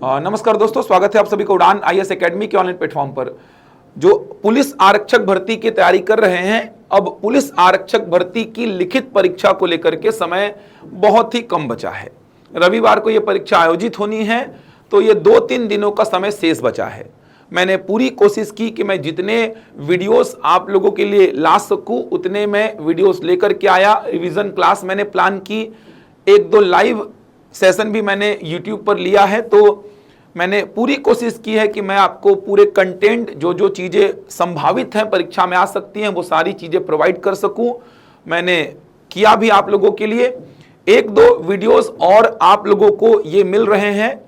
नमस्कार दोस्तों, स्वागत है आप सभी का उड़ान आईएएस एकेडमी के ऑनलाइन प्लेटफॉर्म पर। जो पुलिस आरक्षक भर्ती की तैयारी कर रहे हैं, अब पुलिस आरक्षक भर्ती की लिखित परीक्षा को लेकर के समय बहुत ही कम बचा है। रविवार को यह परीक्षा आयोजित होनी है, तो ये 2-3 दिनों का समय शेष बचा है। मैंने पूरी कोशिश की कि मैं जितने वीडियोस आप लोगों के लिए ला सकूं उतने मैं वीडियोस लेकर के आया। रिवीजन क्लास मैंने प्लान की, 1-2 लाइव सेशन भी मैंने YouTube पर लिया है। तो मैंने पूरी कोशिश की है कि मैं आपको पूरे कंटेंट जो चीज़ें संभावित हैं परीक्षा में आ सकती हैं वो सारी चीज़ें प्रोवाइड कर सकूं। मैंने किया भी आप लोगों के लिए। 1-2 वीडियोस और आप लोगों को ये मिल रहे हैं।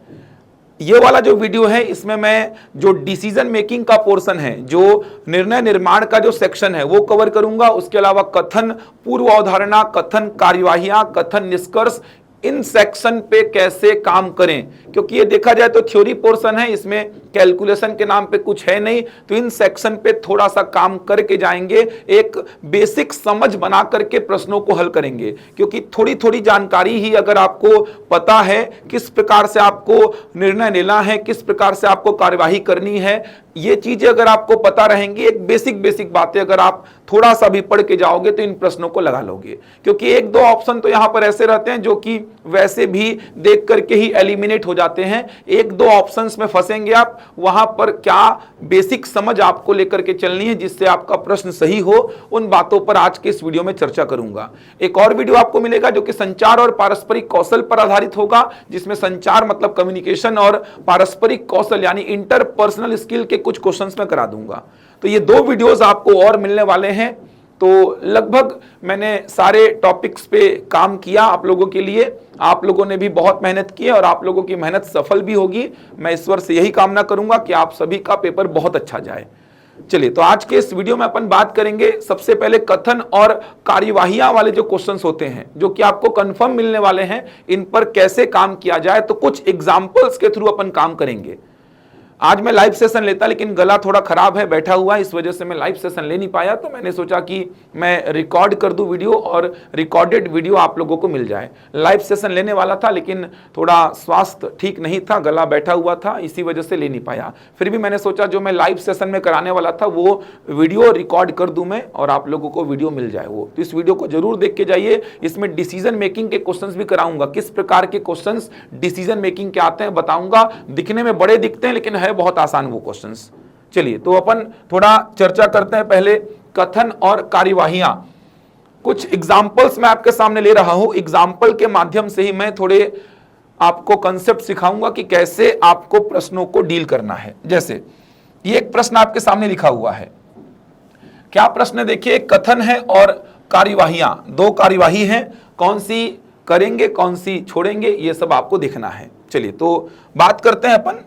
ये वाला जो वीडियो है इसमें मैं जो डिसीजन मेकिंग का पोर्शन है, जो निर्णय निर्माण का जो सेक्शन है वो कवर करूंगा। उसके अलावा कथन पूर्व अवधारणा, कथन कार्यवाहियां, कथन निष्कर्ष, इन सेक्शन पे कैसे काम करें, क्योंकि ये देखा जाए तो थ्योरी पोर्शन है, इसमें कैलकुलेशन के नाम पे कुछ है नहीं। तो इन सेक्शन पे थोड़ा सा काम करके जाएंगे, एक बेसिक समझ बना करके प्रश्नों को हल करेंगे। क्योंकि थोड़ी थोड़ी जानकारी ही अगर आपको पता है किस प्रकार से आपको निर्णय लेना है, किस प्रकार से आपको कार्यवाही करनी है, ये चीजें अगर आपको पता रहेंगी, एक बेसिक बातें अगर आप थोड़ा सा भी पढ़ के जाओगे तो इन प्रश्नों को लगा लोगे। क्योंकि 1-2 ऑप्शन तो यहां पर ऐसे रहते हैं जो कि वैसे भी देख करके ही एलिमिनेट हो जाते हैं। 1-2 ऑप्शंस में फंसेंगे आप, वहां पर क्या बेसिक समझ आपको लेकर के चलनी है जिससे आपका प्रश्न सही हो, उन बातों पर आज के इस वीडियो में चर्चा करूंगा। एक और वीडियो आपको मिलेगा जो कि संचार और पारस्परिक कौशल पर आधारित होगा, जिसमें संचार मतलब कम्युनिकेशन और पारस्परिक कौशल यानी इंटरपर्सनल स्किल के कुछ क्वेश्चंस मैं करा दूंगा। तो ये 2 वीडियोस आपको और मिलने वाले हैं। तो लगभग मैंने सारे टॉपिक्स पे काम किया आप लोगों के लिए। आप लोगों ने भी बहुत मेहनत की है और आप लोगों की मेहनत सफल भी होगी। मैं ईश्वर से यही कामना करूंगा कि आप सभी का पेपर बहुत अच्छा जाए। चलिए, तो आज के इस वीडियो में अपन बात करेंगे सबसे पहले कथन और कार्यवाहियां वाले जो क्वेश्चंस होते हैं, जो कि आपको कंफर्म मिलने वाले हैं, इन पर कैसे काम किया जाए। तो कुछ एग्जाम्पल्स के थ्रू अपन काम करेंगे। आज मैं लाइव सेशन लेता, लेकिन गला थोड़ा खराब है, बैठा हुआ, इस वजह से मैं लाइव सेशन ले नहीं पाया। तो मैंने सोचा कि मैं रिकॉर्ड कर दूं वीडियो और रिकॉर्डेड वीडियो आप लोगों को मिल जाए। लाइव सेशन लेने वाला था, लेकिन थोड़ा स्वास्थ्य ठीक नहीं था, गला बैठा हुआ था, इसी वजह से ले नहीं पाया। फिर भी मैंने सोचा जो मैं लाइव सेशन में कराने वाला था वो वीडियो रिकॉर्ड कर दूं मैं, और आप लोगों को वीडियो मिल जाए वो। तो इस वीडियो को जरूर देख के जाइए। इसमें डिसीजन मेकिंग के क्वेश्चंस भी कराऊंगा, किस प्रकार के क्वेश्चंस डिसीजन मेकिंग के आते हैं बताऊंगा। दिखने में बड़े दिखते हैं लेकिन बहुत आसान वो क्वेश्चंस। चलिए, तो अपन थोड़ा चर्चा करते हैं पहले कथन और कार्यवाहियां। कुछ एग्जांपल्स मैं आपके सामने ले रहा हूं। एग्जांपल के माध्यम से ही मैं थोड़े आपको कंसेप्ट सिखाऊंगा कि कैसे आपको प्रश्नों को डील करना है। जैसे ये एक प्रश्न आपके सामने लिखा हुआ है। क्या प्रश्न है देखिए, कथन है और कार्यवाहियां, 2 कार्यवाही हैं, कौन सी करेंगे कौन सी छोड़ेंगे, ये सब आपको देखना है। चलिए, तो बात करते हैं अपन।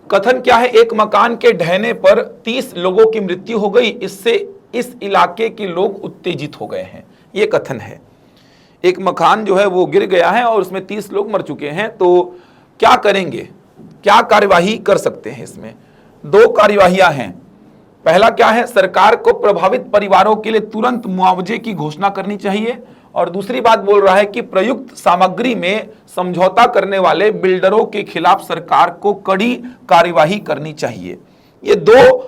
कथन क्या है, एक मकान के ढहने पर 30 लोगों की मृत्यु हो गई, इससे इस इलाके के लोग उत्तेजित हो गए हैं। ये कथन है। एक मकान जो है वो गिर गया है और उसमें 30 लोग मर चुके हैं। तो क्या करेंगे, क्या कार्यवाही कर सकते हैं। इसमें 2 कार्यवाहियां हैं। पहला क्या है, सरकार को प्रभावित परिवारों के लिए तुरंत मुआवजे की घोषणा करनी चाहिए। और दूसरी बात बोल रहा है कि प्रयुक्त सामग्री में समझौता करने वाले बिल्डरों के खिलाफ सरकार को कड़ी कार्यवाही करनी चाहिए। ये 2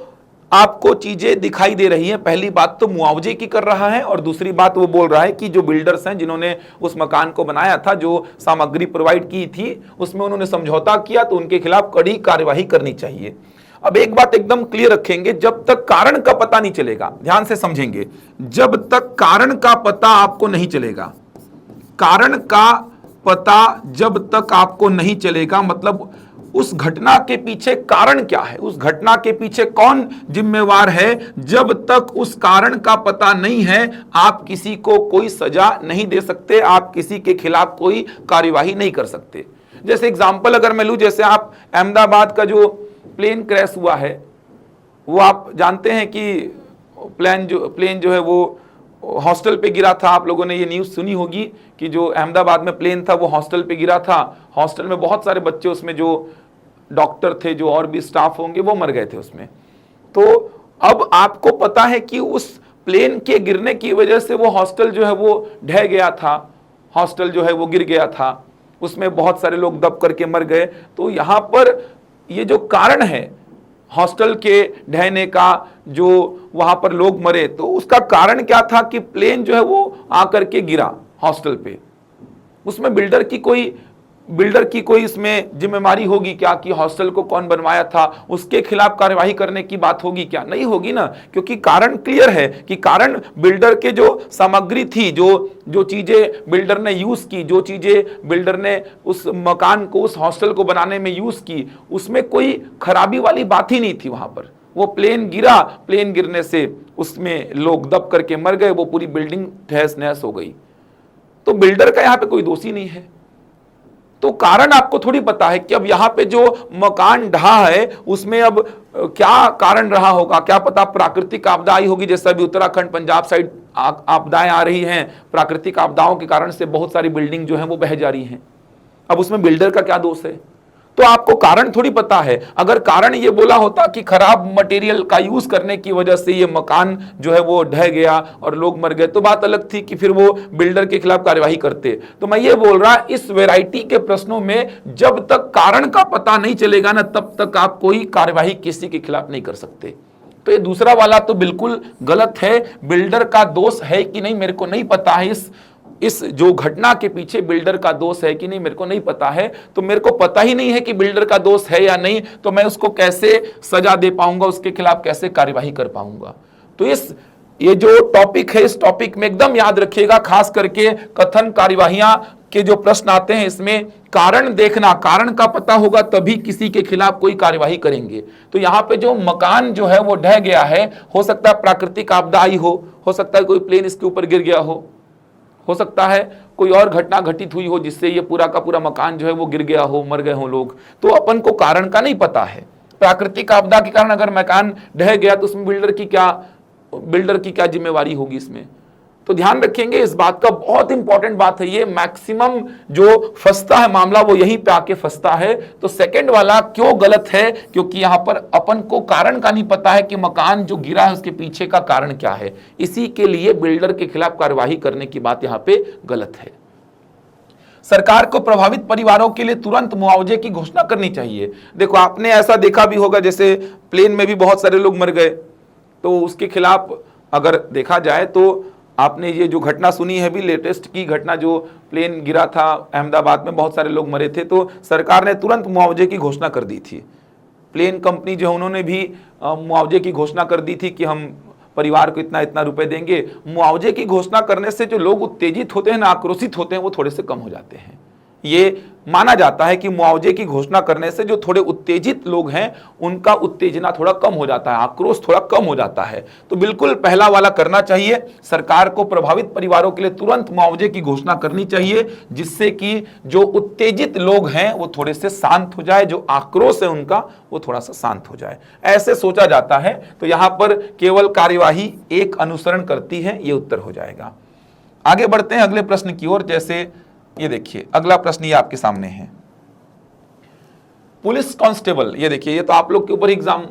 आपको चीजें दिखाई दे रही हैं। पहली बात तो मुआवजे की कर रहा है, और दूसरी बात वो बोल रहा है कि जो बिल्डर्स हैं जिन्होंने उस मकान को बनाया था, जो सामग्री प्रोवाइड की थी, उसमें उन्होंने समझौता किया, तो उनके खिलाफ कड़ी कार्यवाही करनी चाहिए। अब एक बात एकदम क्लियर रखेंगे, जब तक कारण का पता नहीं चलेगा, ध्यान से समझेंगे, जब तक कारण का पता आपको नहीं चलेगा, कारण का पता जब तक आपको नहीं चलेगा, मतलब उस घटना के पीछे कारण क्या है, उस घटना के पीछे कौन जिम्मेवार है, जब तक उस कारण का पता नहीं है आप किसी को कोई सजा नहीं दे सकते, आप किसी के खिलाफ कोई कार्यवाही नहीं कर सकते। जैसे एग्जाम्पल अगर मैं लूं, जैसे आप अहमदाबाद का जो प्लेन क्रैश हुआ है, वो आप जानते हैं कि प्लेन जो है वो हॉस्टल पे गिरा था। आप लोगों ने ये न्यूज़ सुनी होगी कि जो अहमदाबाद में प्लेन था वो हॉस्टल पे गिरा था। हॉस्टल में बहुत सारे बच्चे, उसमें जो डॉक्टर थे, जो और भी स्टाफ होंगे, वो मर गए थे उसमें। तो अब आपको पता है कि उस प्लेन के गिरने की वजह से वो हॉस्टल जो है वो ढह गया था, हॉस्टल जो है वो गिर गया था। उसमें बहुत सारे लोग दब करके मर गए। तो यहाँ पर ये जो कारण है हॉस्टल के ढहने का, जो वहां पर लोग मरे, तो उसका कारण क्या था कि प्लेन जो है वो आकर के गिरा हॉस्टल पे। उसमें बिल्डर की कोई इसमें जिम्मेदारी होगी क्या कि हॉस्टल को कौन बनवाया था, उसके खिलाफ कार्यवाही करने की बात होगी क्या? नहीं होगी ना, क्योंकि कारण क्लियर है कि कारण बिल्डर के जो सामग्री थी, जो चीजें बिल्डर ने यूज की, जो चीजें बिल्डर ने उस मकान को, उस हॉस्टल को बनाने में यूज की, उसमें कोई खराबी वाली बात ही नहीं थी। वहां पर वो प्लेन गिरा, प्लेन गिरने से उसमें लोग दब करके मर गए, वो पूरी बिल्डिंग तहस नहस हो गई। तो बिल्डर का यहां पे कोई दोषी नहीं है। तो कारण आपको थोड़ी पता है कि अब यहां पे जो मकान ढहा है उसमें अब क्या कारण रहा होगा, क्या पता प्राकृतिक आपदा आई होगी, जैसा अभी उत्तराखंड पंजाब साइड आपदाएं आ रही हैं, प्राकृतिक आपदाओं के कारण से बहुत सारी बिल्डिंग जो है वो बह जा रही हैं। अब उसमें बिल्डर का क्या दोष है? तो आपको कारण थोड़ी पता है। अगर कारण ये बोला होता कि खराब मटेरियल का यूज करने की वजह से ये मकान जो है वो ढह गया और लोग मर गए, तो बात अलग थी कि फिर वो बिल्डर के खिलाफ कार्यवाही करते। तो मैं ये बोल रहा, इस वैरायटी के प्रश्नों में जब तक कारण का पता नहीं चलेगा ना, तब तक आप कोई कार्यवाही किसी के खिलाफ नहीं कर सकते। तो ये दूसरा वाला तो बिल्कुल गलत है। बिल्डर का दोष है कि नहीं मेरे को नहीं पता है, इस जो घटना के पीछे बिल्डर का दोष है कि नहीं मेरे को नहीं पता है। तो मेरे को पता ही नहीं है कि बिल्डर का दोष है या नहीं, तो मैं उसको कैसे सजा दे पाऊंगा, उसके खिलाफ कैसे कार्यवाही कर पाऊंगा? तो ये जो टॉपिक है, इस टॉपिक में एकदम याद रखिएगा, खास करके कथन कार्यवाहियां के जो प्रश्न आते हैं इसमें कारण देखना, कारण का पता होगा तभी किसी के खिलाफ कोई कार्यवाही करेंगे। तो यहां पे जो मकान जो है वो ढह गया है, हो सकता है प्राकृतिक आपदा आई हो सकता है कोई प्लेन इसके ऊपर गिर गया हो सकता है कोई और घटना घटित हुई हो जिससे ये पूरा का पूरा मकान जो है वो गिर गया हो, मर गए हो लोग। तो अपन को कारण का नहीं पता है। प्राकृतिक आपदा के कारण अगर मकान ढह गया तो उसमें बिल्डर की क्या जिम्मेवारी होगी इसमें? तो ध्यान रखेंगे इस बात का, बहुत इंपॉर्टेंट बात है ये। मैक्सिमम जो फंसता है मामला वो यहीं पे आके फंसता है। तो सेकंड वाला क्यों गलत है? क्योंकि यहां पर अपन को कारण का नहीं पता है कि मकान जो गिरा है उसके पीछे का कारण क्या है। इसी के लिए बिल्डर के खिलाफ कार्यवाही करने की बात यहां पे गलत है। सरकार को प्रभावित परिवारों के लिए तुरंत मुआवजे की घोषणा करनी चाहिए। देखो, आपने ऐसा देखा भी होगा, जैसे प्लेन में भी बहुत सारे लोग मर गए, तो उसके खिलाफ अगर देखा जाए तो आपने ये जो घटना सुनी है भी, लेटेस्ट की घटना, जो प्लेन गिरा था अहमदाबाद में, बहुत सारे लोग मरे थे, तो सरकार ने तुरंत मुआवजे की घोषणा कर दी थी। प्लेन कंपनी जो है उन्होंने भी मुआवजे की घोषणा कर दी थी कि हम परिवार को इतना इतना रुपए देंगे। मुआवजे की घोषणा करने से जो लोग उत्तेजित होते हैं ना, आक्रोशित होते हैं, वो थोड़े से कम हो जाते हैं। ये माना जाता है कि मुआवजे की घोषणा करने से जो थोड़े उत्तेजित लोग हैं उनका उत्तेजना थोड़ा कम हो जाता है, आक्रोश थोड़ा कम हो जाता है। तो बिल्कुल पहला वाला करना चाहिए, सरकार को प्रभावित परिवारों के लिए तुरंत मुआवजे की घोषणा करनी चाहिए, जिससे कि जो उत्तेजित लोग हैं वो थोड़े से शांत हो जाए, जो आक्रोश है उनका वो थोड़ा सा शांत हो जाए, ऐसे सोचा जाता है। तो यहां पर केवल कार्यवाही एक अनुसरण करती है, ये उत्तर हो जाएगा। आगे बढ़ते हैं अगले प्रश्न की ओर। जैसे ये देखिए अगला प्रश्न ये आपके सामने है, पुलिस कांस्टेबल। ये देखिए, ये तो आप लोग के ऊपर एग्जाम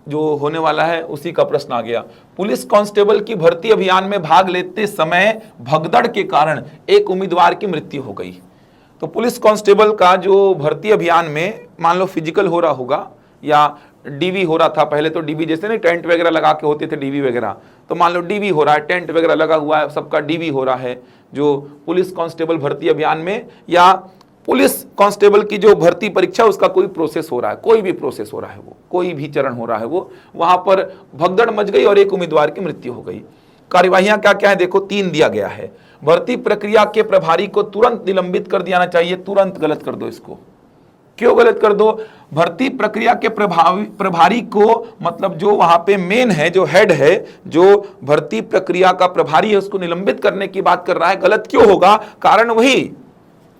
जो होने वाला है उसी का प्रश्न आ गया। पुलिस कांस्टेबल की भर्ती अभियान में भाग लेते समय भगदड़ के कारण एक उम्मीदवार की मृत्यु हो गई। तो पुलिस कांस्टेबल का जो भर्ती अभियान में, मान लो फिजिकल हो रहा होगा या डीवी हो रहा था, पहले तो डीवी जैसे नहीं टेंट वगैरह लगा के होते थे डीवी वगैरह, तो मान लो डीवी हो रहा है, टेंट वगैरह लगा हुआ है, सबका डीवी हो रहा है जो पुलिस कांस्टेबल भर्ती अभियान में, या पुलिस कांस्टेबल की जो भर्ती परीक्षा उसका कोई प्रोसेस हो रहा है, कोई भी प्रोसेस हो रहा है, वो कोई भी चरण हो रहा है, वो वहां पर भगदड़ मच गई और एक उम्मीदवार की मृत्यु हो गई। कार्यवाहियां क्या क्या है देखो, 3 दिया गया है। भर्ती प्रक्रिया के प्रभारी को तुरंत निलंबित कर दिया चाहिए। तुरंत गलत कर दो इसको। क्यों गलत कर दो? भर्ती प्रक्रिया के प्रभारी को, मतलब जो वहां पे मेन है, जो हेड है, जो भर्ती प्रक्रिया का प्रभारी है, उसको निलंबित करने की बात कर रहा है। गलत क्यों होगा? कारण वही,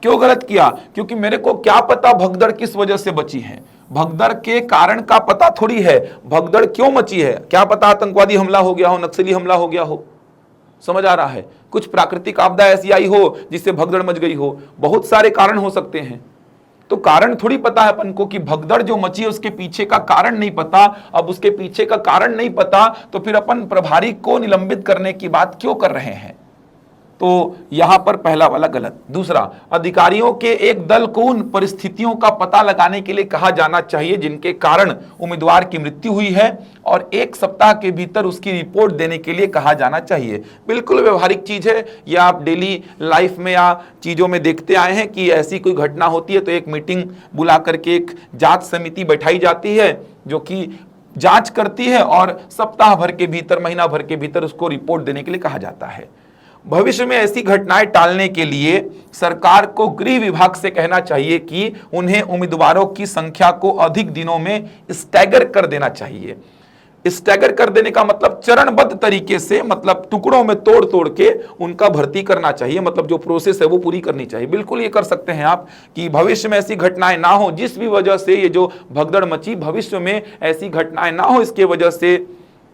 क्यों गलत किया? क्योंकि मेरे को क्या पता भगदड़ किस वजह से बची है, भगदड़ के कारण का पता थोड़ी है, भगदड़ क्यों मची है, क्या पता आतंकवादी हमला हो गया हो, नक्सली हमला हो गया हो, समझ आ रहा है, कुछ प्राकृतिक आपदा ऐसी आई हो जिससे भगदड़ मच गई हो, बहुत सारे कारण हो सकते हैं। तो कारण थोड़ी पता है अपन को कि भगदड़ जो मची है उसके पीछे का कारण नहीं पता। अब उसके पीछे का कारण नहीं पता तो फिर अपन प्रभारी को निलंबित करने की बात क्यों कर रहे हैं? तो यहां पर पहला वाला गलत। दूसरा, अधिकारियों के एक दल को उन परिस्थितियों का पता लगाने के लिए कहा जाना चाहिए जिनके कारण उम्मीदवार की मृत्यु हुई है और 1 सप्ताह के भीतर उसकी रिपोर्ट देने के लिए कहा जाना चाहिए। बिल्कुल व्यवहारिक चीज है, यह आप डेली लाइफ में या चीजों में देखते आए हैं कि ऐसी कोई घटना होती है तो एक मीटिंग बुला करके एक जांच समिति बैठाई जाती है जो कि जांच करती है और सप्ताह भर के भीतर, महीना भर के भीतर उसको रिपोर्ट देने के लिए कहा जाता है। भविष्य में ऐसी घटनाएं टालने के लिए सरकार को गृह विभाग से कहना चाहिए कि उन्हें उम्मीदवारों की संख्या को अधिक दिनों में स्टैगर कर देना चाहिए। स्टैगर कर देने का मतलब चरणबद्ध तरीके से, मतलब टुकड़ों में तोड़ तोड़ के उनका भर्ती करना चाहिए, मतलब जो प्रोसेस है वो पूरी करनी चाहिए। बिल्कुल ये कर सकते हैं आप कि भविष्य में ऐसी घटनाएं ना हो, जिस भी वजह से ये जो भगदड़ मची, भविष्य में ऐसी घटनाएं ना हो, इसके वजह से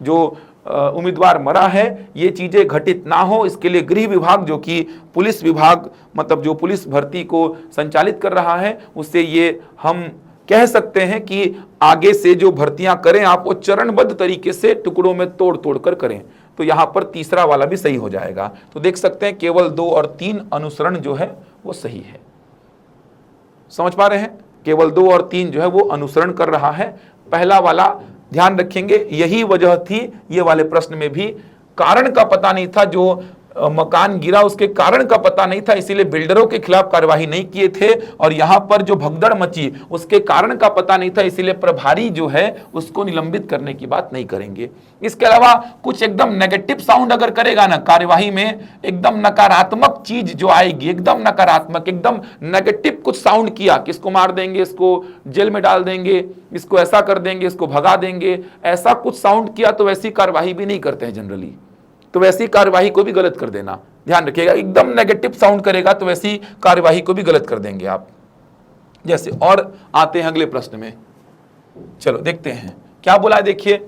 जो उम्मीदवार मरा है, ये चीजें घटित ना हो, इसके लिए गृह विभाग जो कि पुलिस विभाग, मतलब जो पुलिस भर्ती को संचालित कर रहा है, उससे ये हम कह सकते हैं कि आगे से जो भर्तियां करें आप वो चरणबद्ध तरीके से टुकड़ों में तोड़ तोड़ कर करें। तो यहां पर तीसरा वाला भी सही हो जाएगा। तो देख सकते हैं केवल 2 और 3 अनुसरण जो है वो सही है। समझ पा रहे हैं? केवल 2 और 3 जो है वो अनुसरण कर रहा है। पहला वाला ध्यान रखेंगे, यही वजह थी ये वाले प्रश्न में भी, कारण का पता नहीं था, जो मकान गिरा उसके कारण का पता नहीं था, इसीलिए बिल्डरों के खिलाफ कार्यवाही नहीं किए थे। और यहां पर जो भगदड़ मची उसके कारण का पता नहीं था, इसीलिए प्रभारी जो है उसको निलंबित करने की बात नहीं करेंगे। इसके अलावा कुछ एकदम नेगेटिव साउंड अगर करेगा ना कार्यवाही में, एकदम नकारात्मक चीज जो आएगी, एकदम नकारात्मक, एकदम नेगेटिव कुछ साउंड किया कि इसको मार देंगे, इसको जेल में डाल देंगे, इसको ऐसा कर देंगे, इसको भगा देंगे, ऐसा कुछ साउंड किया तो वैसी कार्यवाही भी नहीं करते हैं जनरली। तो वैसी कार्यवाही को भी गलत कर देना, ध्यान रखिएगा। एकदम नेगेटिव साउंड करेगा तो वैसी कार्यवाही को भी गलत कर देंगे आप। जैसे और आते हैं अगले प्रश्न में, चलो देखते हैं क्या बोला है। देखिए,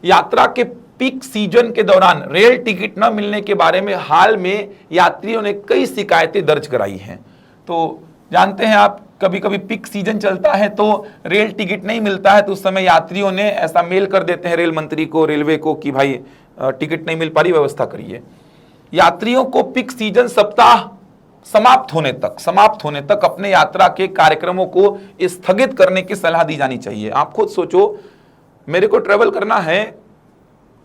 यात्रा के पीक सीजन के दौरान रेल टिकट न मिलने के बारे में हाल में यात्रियों ने कई शिकायतें दर्ज कराई हैं। तो जानते हैं आप, कभी कभी पीक सीजन चलता है तो रेल टिकट नहीं मिलता है, तो उस समय यात्रियों ने ऐसा मेल कर देते हैं रेल मंत्री को, रेलवे को, कि भाई टिकट नहीं मिल पा रही, व्यवस्था करिए। यात्रियों को पीक सीजन सप्ताह समाप्त होने तक अपने यात्रा के कार्यक्रमों को स्थगित करने की सलाह दी जानी चाहिए। आप खुद सोचो, मेरे को ट्रेवल करना है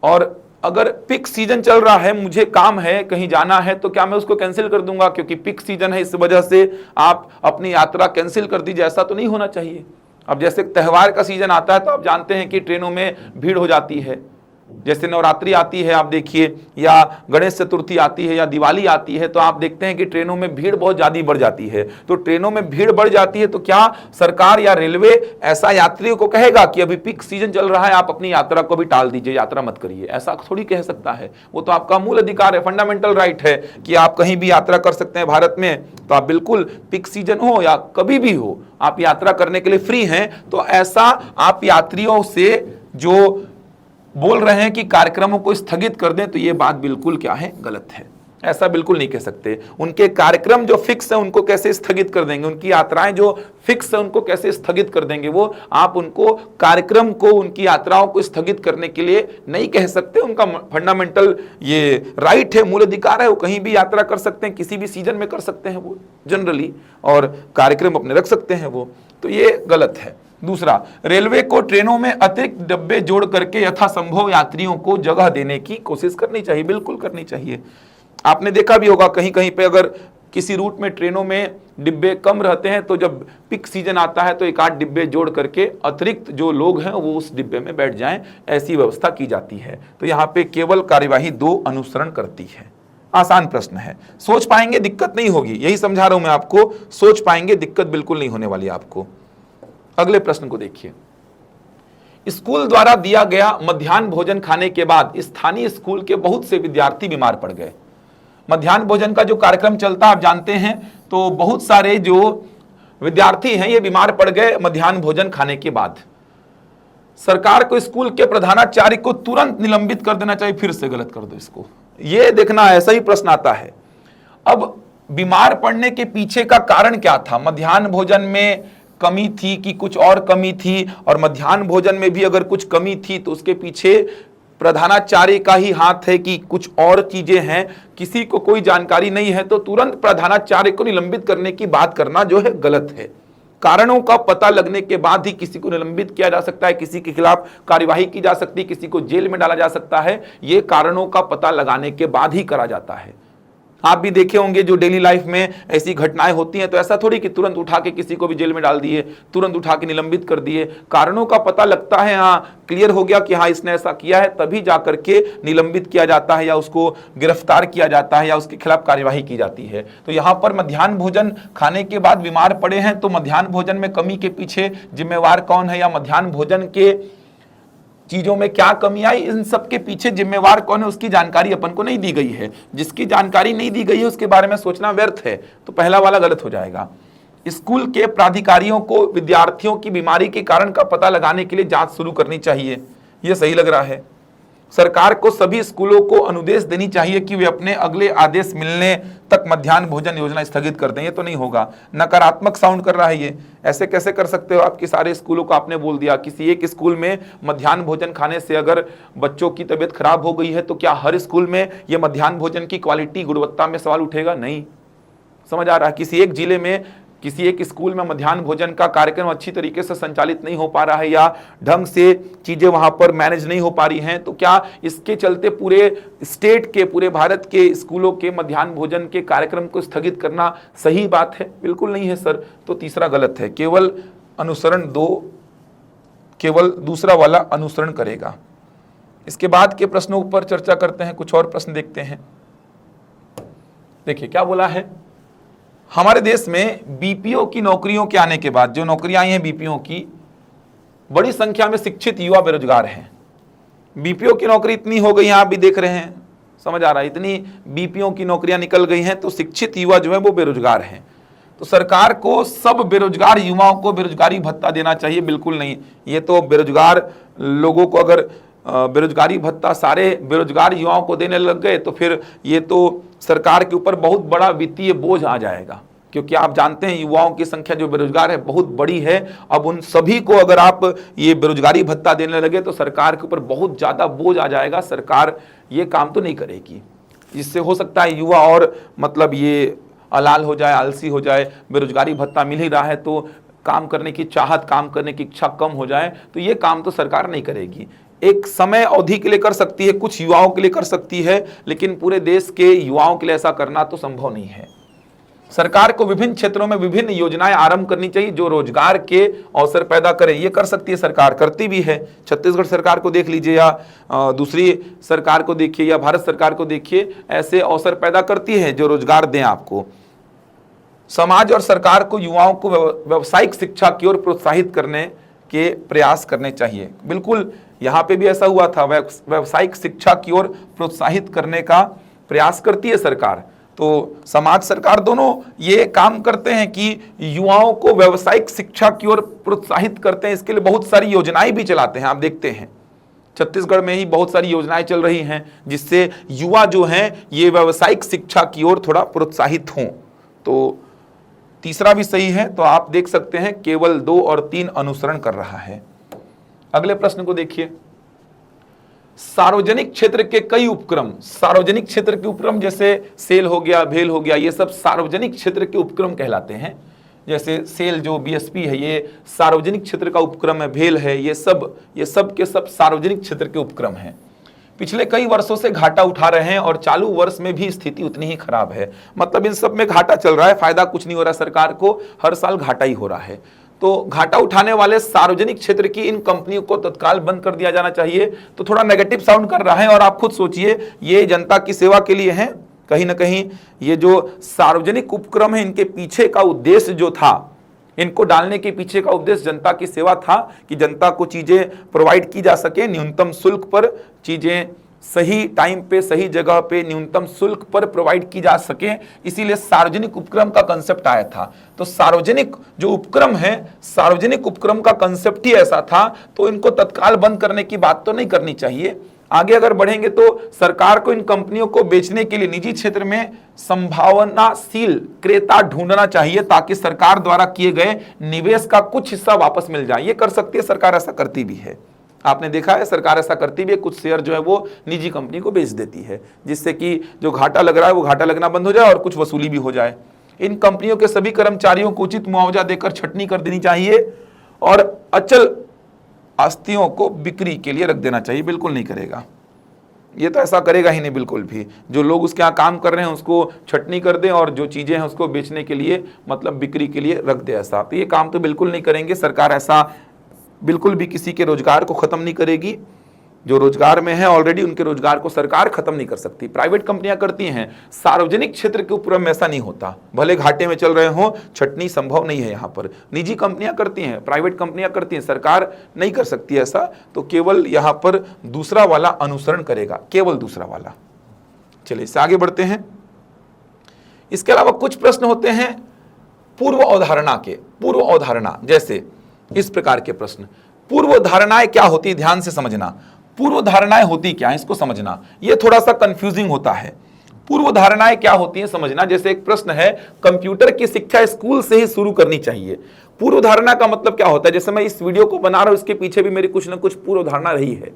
और अगर पीक सीजन चल रहा है, मुझे काम है, कहीं जाना है, तो क्या मैं उसको कैंसिल कर दूंगा क्योंकि पीक सीजन है, इस वजह से आप अपनी यात्रा कैंसिल कर दीजिए? ऐसा तो नहीं होना चाहिए। अब जैसे त्योहार का सीजन आता है तो आप जानते हैं कि ट्रेनों में भीड़ हो जाती है, जैसे नवरात्रि आती है आप देखिए, या गणेश चतुर्थी आती है, या दिवाली आती है, तो आप देखते हैं कि ट्रेनों में भीड़ बहुत ज्यादा बढ़ जाती है। तो ट्रेनों में भीड़ बढ़ जाती है तो क्या सरकार या रेलवे ऐसा यात्रियों को कहेगा कि अभी पीक सीजन चल रहा है, आप अपनी यात्रा को भी टाल दीजिए, यात्रा मत करिए? ऐसा थोड़ी कह सकता है। वो तो आपका मूल अधिकार है, फंडामेंटल राइट है कि आप कहीं भी यात्रा कर सकते हैं भारत में। तो आप बिल्कुल पीक सीजन हो या कभी भी हो, आप यात्रा करने के लिए फ्री हैं। तो ऐसा आप यात्रियों से जो बोल रहे हैं कि कार्यक्रमों को स्थगित कर दें, तो ये बात बिल्कुल क्या है, गलत है। ऐसा बिल्कुल नहीं कह सकते। उनके कार्यक्रम जो फिक्स है उनको कैसे स्थगित कर देंगे, उनकी यात्राएं जो फिक्स है उनको कैसे स्थगित कर देंगे? वो आप उनको कार्यक्रम को, उनकी यात्राओं को स्थगित करने के लिए नहीं कह सकते। उनका फंडामेंटल ये राइट है, मूल अधिकार है, वो कहीं भी यात्रा कर सकते हैं, किसी भी सीजन में कर सकते हैं वो जनरली, और कार्यक्रम अपने रख सकते हैं वो। तो ये गलत है। दूसरा, रेलवे को ट्रेनों में अतिरिक्त डब्बे जोड़ करके यथासंभव यात्रियों को जगह देने की कोशिश करनी चाहिए, बिल्कुल करनी चाहिए। आपने देखा भी होगा कहीं कहीं पे अगर किसी रूट में ट्रेनों में डिब्बे कम रहते हैं तो जब पीक सीजन आता है तो 1-8 डिब्बे जोड़ करके अतिरिक्त जो लोग हैं वो उस डिब्बे में बैठ जाएं, ऐसी व्यवस्था की जाती है। तो यहाँ पे केवल कार्यवाही 2 अनुसरण करती है। आसान प्रश्न है, सोच पाएंगे, दिक्कत नहीं होगी, यही समझा रहा हूं मैं आपको, सोच पाएंगे, दिक्कत बिल्कुल नहीं होने वाली आपको। अगले प्रश्न को देखिए, स्कूल द्वारा दिया गया मध्याह्न भोजन खाने के बाद स्थानीय स्कूल के बहुत से विद्यार्थी बीमार पड़ गए। मध्याह्न भोजन का जो कार्यक्रम चलता है आप जानते हैं, तो बहुत सारे जो विद्यार्थी हैं ये बीमार पड़ गए मध्याह्न भोजन खाने के बाद। सरकार को स्कूल के प्रधानाचार्य को तुरंत निलंबित कर देना चाहिए। फिर से गलत कर दो इसको, ये देखना ऐसा ही प्रश्न आता है। अब बीमार पड़ने के पीछे का कारण क्या था? मध्याह्न भोजन में कमी थी कि कुछ और कमी थी? और मध्याह्न भोजन में भी अगर कुछ कमी थी तो उसके पीछे प्रधानाचार्य का ही हाथ है कि कुछ और चीजें हैं, किसी को कोई जानकारी नहीं है, तो तुरंत प्रधानाचार्य को निलंबित करने की बात करना जो है गलत है। कारणों का पता लगने के बाद ही किसी को निलंबित किया जा सकता है, किसी के खिलाफ कार्यवाही की जा सकती है, किसी को जेल में डाला जा सकता है। यह कारणों का पता लगाने के बाद ही करा जाता है। आप भी देखे होंगे जो डेली लाइफ में ऐसी घटनाएं होती हैं, तो ऐसा थोड़ी कि तुरंत उठा के किसी को भी जेल में डाल दिए, तुरंत उठा के निलंबित कर दिए। कारणों का पता लगता है, हाँ क्लियर हो गया कि हाँ इसने ऐसा किया है, तभी जाकर के निलंबित किया जाता है या उसको गिरफ्तार किया जाता है या उसके खिलाफ कार्यवाही की जाती है। तो यहाँ पर मध्याह्न भोजन खाने के बाद बीमार पड़े हैं, तो मध्याह्न भोजन में कमी के पीछे जिम्मेवार कौन है, या मध्याह्न भोजन के चीजों में क्या कमी आई, इन सब के पीछे जिम्मेवार कौन है, उसकी जानकारी अपन को नहीं दी गई है। जिसकी जानकारी नहीं दी गई है उसके बारे में सोचना व्यर्थ है, तो पहला वाला गलत हो जाएगा। स्कूल के प्राधिकारियों को विद्यार्थियों की बीमारी के कारण का पता लगाने के लिए जांच शुरू करनी चाहिए, यह सही लग रहा है। सरकार को सभी स्कूलों को अनुदेश देनी चाहिए कि वे अपने अगले आदेश मिलने तक मध्याह्न भोजन योजना स्थगित कर दें। ये तो नहीं होगा, नकारात्मक साउंड कर रहा है ये। ऐसे कैसे कर सकते हो आपके सारे स्कूलों को आपने बोल दिया। किसी एक स्कूल में मध्याह्न भोजन खाने से अगर बच्चों की तबीयत खराब हो गई है, तो क्या हर स्कूल में ये मध्याह्न भोजन की क्वालिटी गुणवत्ता में सवाल उठेगा? नहीं। समझ आ रहा है? किसी एक जिले में किसी एक स्कूल में मध्याह्न भोजन का कार्यक्रम अच्छी तरीके से संचालित नहीं हो पा रहा है या ढंग से चीजें वहां पर मैनेज नहीं हो पा रही हैं, तो क्या इसके चलते पूरे स्टेट के, पूरे भारत के स्कूलों के मध्याह्न भोजन के कार्यक्रम को स्थगित करना सही बात है? बिल्कुल नहीं है सर। तो तीसरा गलत है, केवल अनुसरण केवल दूसरा वाला अनुसरण करेगा। इसके बाद के प्रश्नों पर चर्चा करते हैं, कुछ और प्रश्न देखते हैं। देखिए क्या बोला है, हमारे देश में बीपीओ की नौकरियों के आने के बाद, जो नौकरियां आई हैं बीपीओ की, बड़ी संख्या में शिक्षित युवा बेरोजगार हैं। बीपीओ की नौकरी इतनी हो गई हैं, आप भी देख रहे हैं, समझ आ रहा है, इतनी बीपीओ की नौकरियां निकल गई हैं, तो शिक्षित युवा जो है वो बेरोजगार हैं। तो सरकार को सब बेरोजगार युवाओं को बेरोजगारी भत्ता देना चाहिए? बिल्कुल नहीं। ये तो बेरोजगार लोगों को अगर बेरोजगारी भत्ता सारे बेरोजगार युवाओं को देने लग गए, तो फिर ये तो सरकार के ऊपर बहुत बड़ा वित्तीय बोझ आ जाएगा। क्योंकि आप जानते हैं युवाओं की संख्या जो बेरोजगार है बहुत बड़ी है। अब उन सभी को अगर आप ये बेरोजगारी भत्ता देने लगे तो सरकार के ऊपर बहुत ज़्यादा बोझ आ जाएगा। सरकार ये काम तो नहीं करेगी। इससे हो सकता है युवा और मतलब ये अलाल हो जाए, आलसी हो जाए। बेरोजगारी भत्ता मिल ही रहा है तो काम करने की चाहत, काम करने की इच्छा कम हो जाए, तो ये काम तो सरकार नहीं करेगी। एक समय अवधि के लिए कर सकती है, कुछ युवाओं के लिए कर सकती है, लेकिन पूरे देश के युवाओं के लिए ऐसा करना तो संभव नहीं है। सरकार को विभिन्न क्षेत्रों में विभिन्न योजनाएं आरंभ करनी चाहिए जो रोजगार के अवसर पैदा करें। ये कर सकती है सरकार, करती भी है। छत्तीसगढ़ सरकार को देख लीजिए या दूसरी सरकार को देखिए या भारत सरकार को देखिए, ऐसे अवसर पैदा करती है जो रोजगार दें आपको। समाज और सरकार को युवाओं को व्यावसायिक शिक्षा की ओर प्रोत्साहित करने के प्रयास करने चाहिए। बिल्कुल यहाँ पे भी ऐसा हुआ था, व्यावसायिक शिक्षा की ओर प्रोत्साहित करने का प्रयास करती है सरकार। तो समाज, सरकार दोनों ये काम करते हैं कि युवाओं को व्यावसायिक शिक्षा की ओर प्रोत्साहित करते हैं। इसके लिए बहुत सारी योजनाएं भी चलाते हैं। आप देखते हैं छत्तीसगढ़ में ही बहुत सारी योजनाएं चल रही हैं जिससे युवा जो हैं ये व्यावसायिक शिक्षा की ओर थोड़ा प्रोत्साहित हों। तो तीसरा भी सही है। तो आप देख सकते हैं केवल 2 और 3 अनुसरण कर रहा है। अगले प्रश्न को देखिए, सार्वजनिक क्षेत्र के कई उपक्रम, सार्वजनिक क्षेत्र के उपक्रम जैसे सेल हो गया, भेल हो गया, ये सब सार्वजनिक क्षेत्र के उपक्रम कहलाते हैं। जैसे सेल जो बीएसपी है ये सार्वजनिक क्षेत्र का उपक्रम है, भेल है, ये सब के सब सार्वजनिक क्षेत्र के उपक्रम हैं। पिछले कई वर्षों से घाटा उठा रहे हैं और चालू वर्ष में भी स्थिति उतनी ही खराब है। मतलब इन सब में घाटा चल रहा है, फायदा कुछ नहीं हो रहा, सरकार को हर साल घाटा ही हो रहा है। तो घाटा उठाने वाले सार्वजनिक क्षेत्र की इन कंपनियों को तत्काल बंद कर दिया जाना चाहिए। तो थोड़ा नेगेटिव साउंड कर रहा है और आप खुद सोचिए, ये जनता की सेवा के लिए है। कहीं ना कहीं ये जो सार्वजनिक उपक्रम है इनके पीछे का उद्देश्य जो था, इनको डालने के पीछे का उद्देश्य जनता की सेवा था कि जनता को चीजें प्रोवाइड की जा सके, न्यूनतम शुल्क पर चीजें सही टाइम पे सही जगह पे न्यूनतम शुल्क पर प्रोवाइड की जा सके। इसीलिए सार्वजनिक उपक्रम का कंसेप्ट आया था। तो सार्वजनिक जो उपक्रम है, सार्वजनिक उपक्रम का कंसेप्ट ही ऐसा था, तो इनको तत्काल बंद करने की बात तो नहीं करनी चाहिए। आगे अगर बढ़ेंगे तो सरकार को इन कंपनियों को बेचने के लिए निजी क्षेत्र में संभावनाशील क्रेता ढूंढना चाहिए ताकि सरकार द्वारा किए गए निवेश का कुछ हिस्सा वापस मिल जाए। ये कर सकती है सरकार, ऐसा करती भी है। आपने देखा है सरकार ऐसा करती भी है, कुछ शेयर जो है वो निजी कंपनी को बेच देती है, जिससे कि जो घाटा लग रहा है वो घाटा लगना बंद हो जाए और कुछ वसूली भी हो जाए। इन कंपनियों के सभी कर्मचारियों को उचित मुआवजा देकर छटनी कर देनी चाहिए और अचल आस्तियों को बिक्री के लिए रख देना चाहिए। बिल्कुल नहीं करेगा, ये तो ऐसा करेगा ही नहीं बिल्कुल भी। जो लोग उसके यहाँ काम कर रहे हैं उसको छटनी कर दें और जो चीज़ें हैं उसको बेचने के लिए, मतलब बिक्री के लिए रख दे, ऐसा तो ये काम तो बिल्कुल नहीं करेंगे। सरकार ऐसा बिल्कुल भी किसी के रोजगार को ख़त्म नहीं करेगी। जो रोजगार में है ऑलरेडी उनके रोजगार को सरकार खत्म नहीं कर सकती। प्राइवेट कंपनियां करती हैं, सार्वजनिक क्षेत्र के उपक्रम में ऐसा नहीं होता। भले घाटे में चल रहे हो, छटनी संभव नहीं है यहाँ पर। निजी कंपनियां करती हैं, प्राइवेट कंपनियां करती हैं, सरकार नहीं कर सकती ऐसा। तो केवल यहाँ पर दूसरा वाला अनुसरण करेगा, केवल दूसरा वाला। चलिए इससे आगे बढ़ते हैं। इसके अलावा कुछ प्रश्न होते हैं पूर्व अवधारणा के। पूर्व अवधारणा जैसे इस प्रकार के प्रश्न। पूर्व धारणाएं क्या होती है, ध्यान से समझना। पूर्व धारणाएं होती क्या है इसको समझना, यह थोड़ा सा कंफ्यूजिंग होता है। पूर्व धारणाएं क्या होती हैं समझना। जैसे एक प्रश्न है, कंप्यूटर की शिक्षा स्कूल से ही शुरू करनी चाहिए। पूर्व धारणा का मतलब क्या होता है? जैसे मैं इस वीडियो को बना रहा हूं, इसके पीछे भी मेरी कुछ ना कुछ पूर्व धारणा रही है।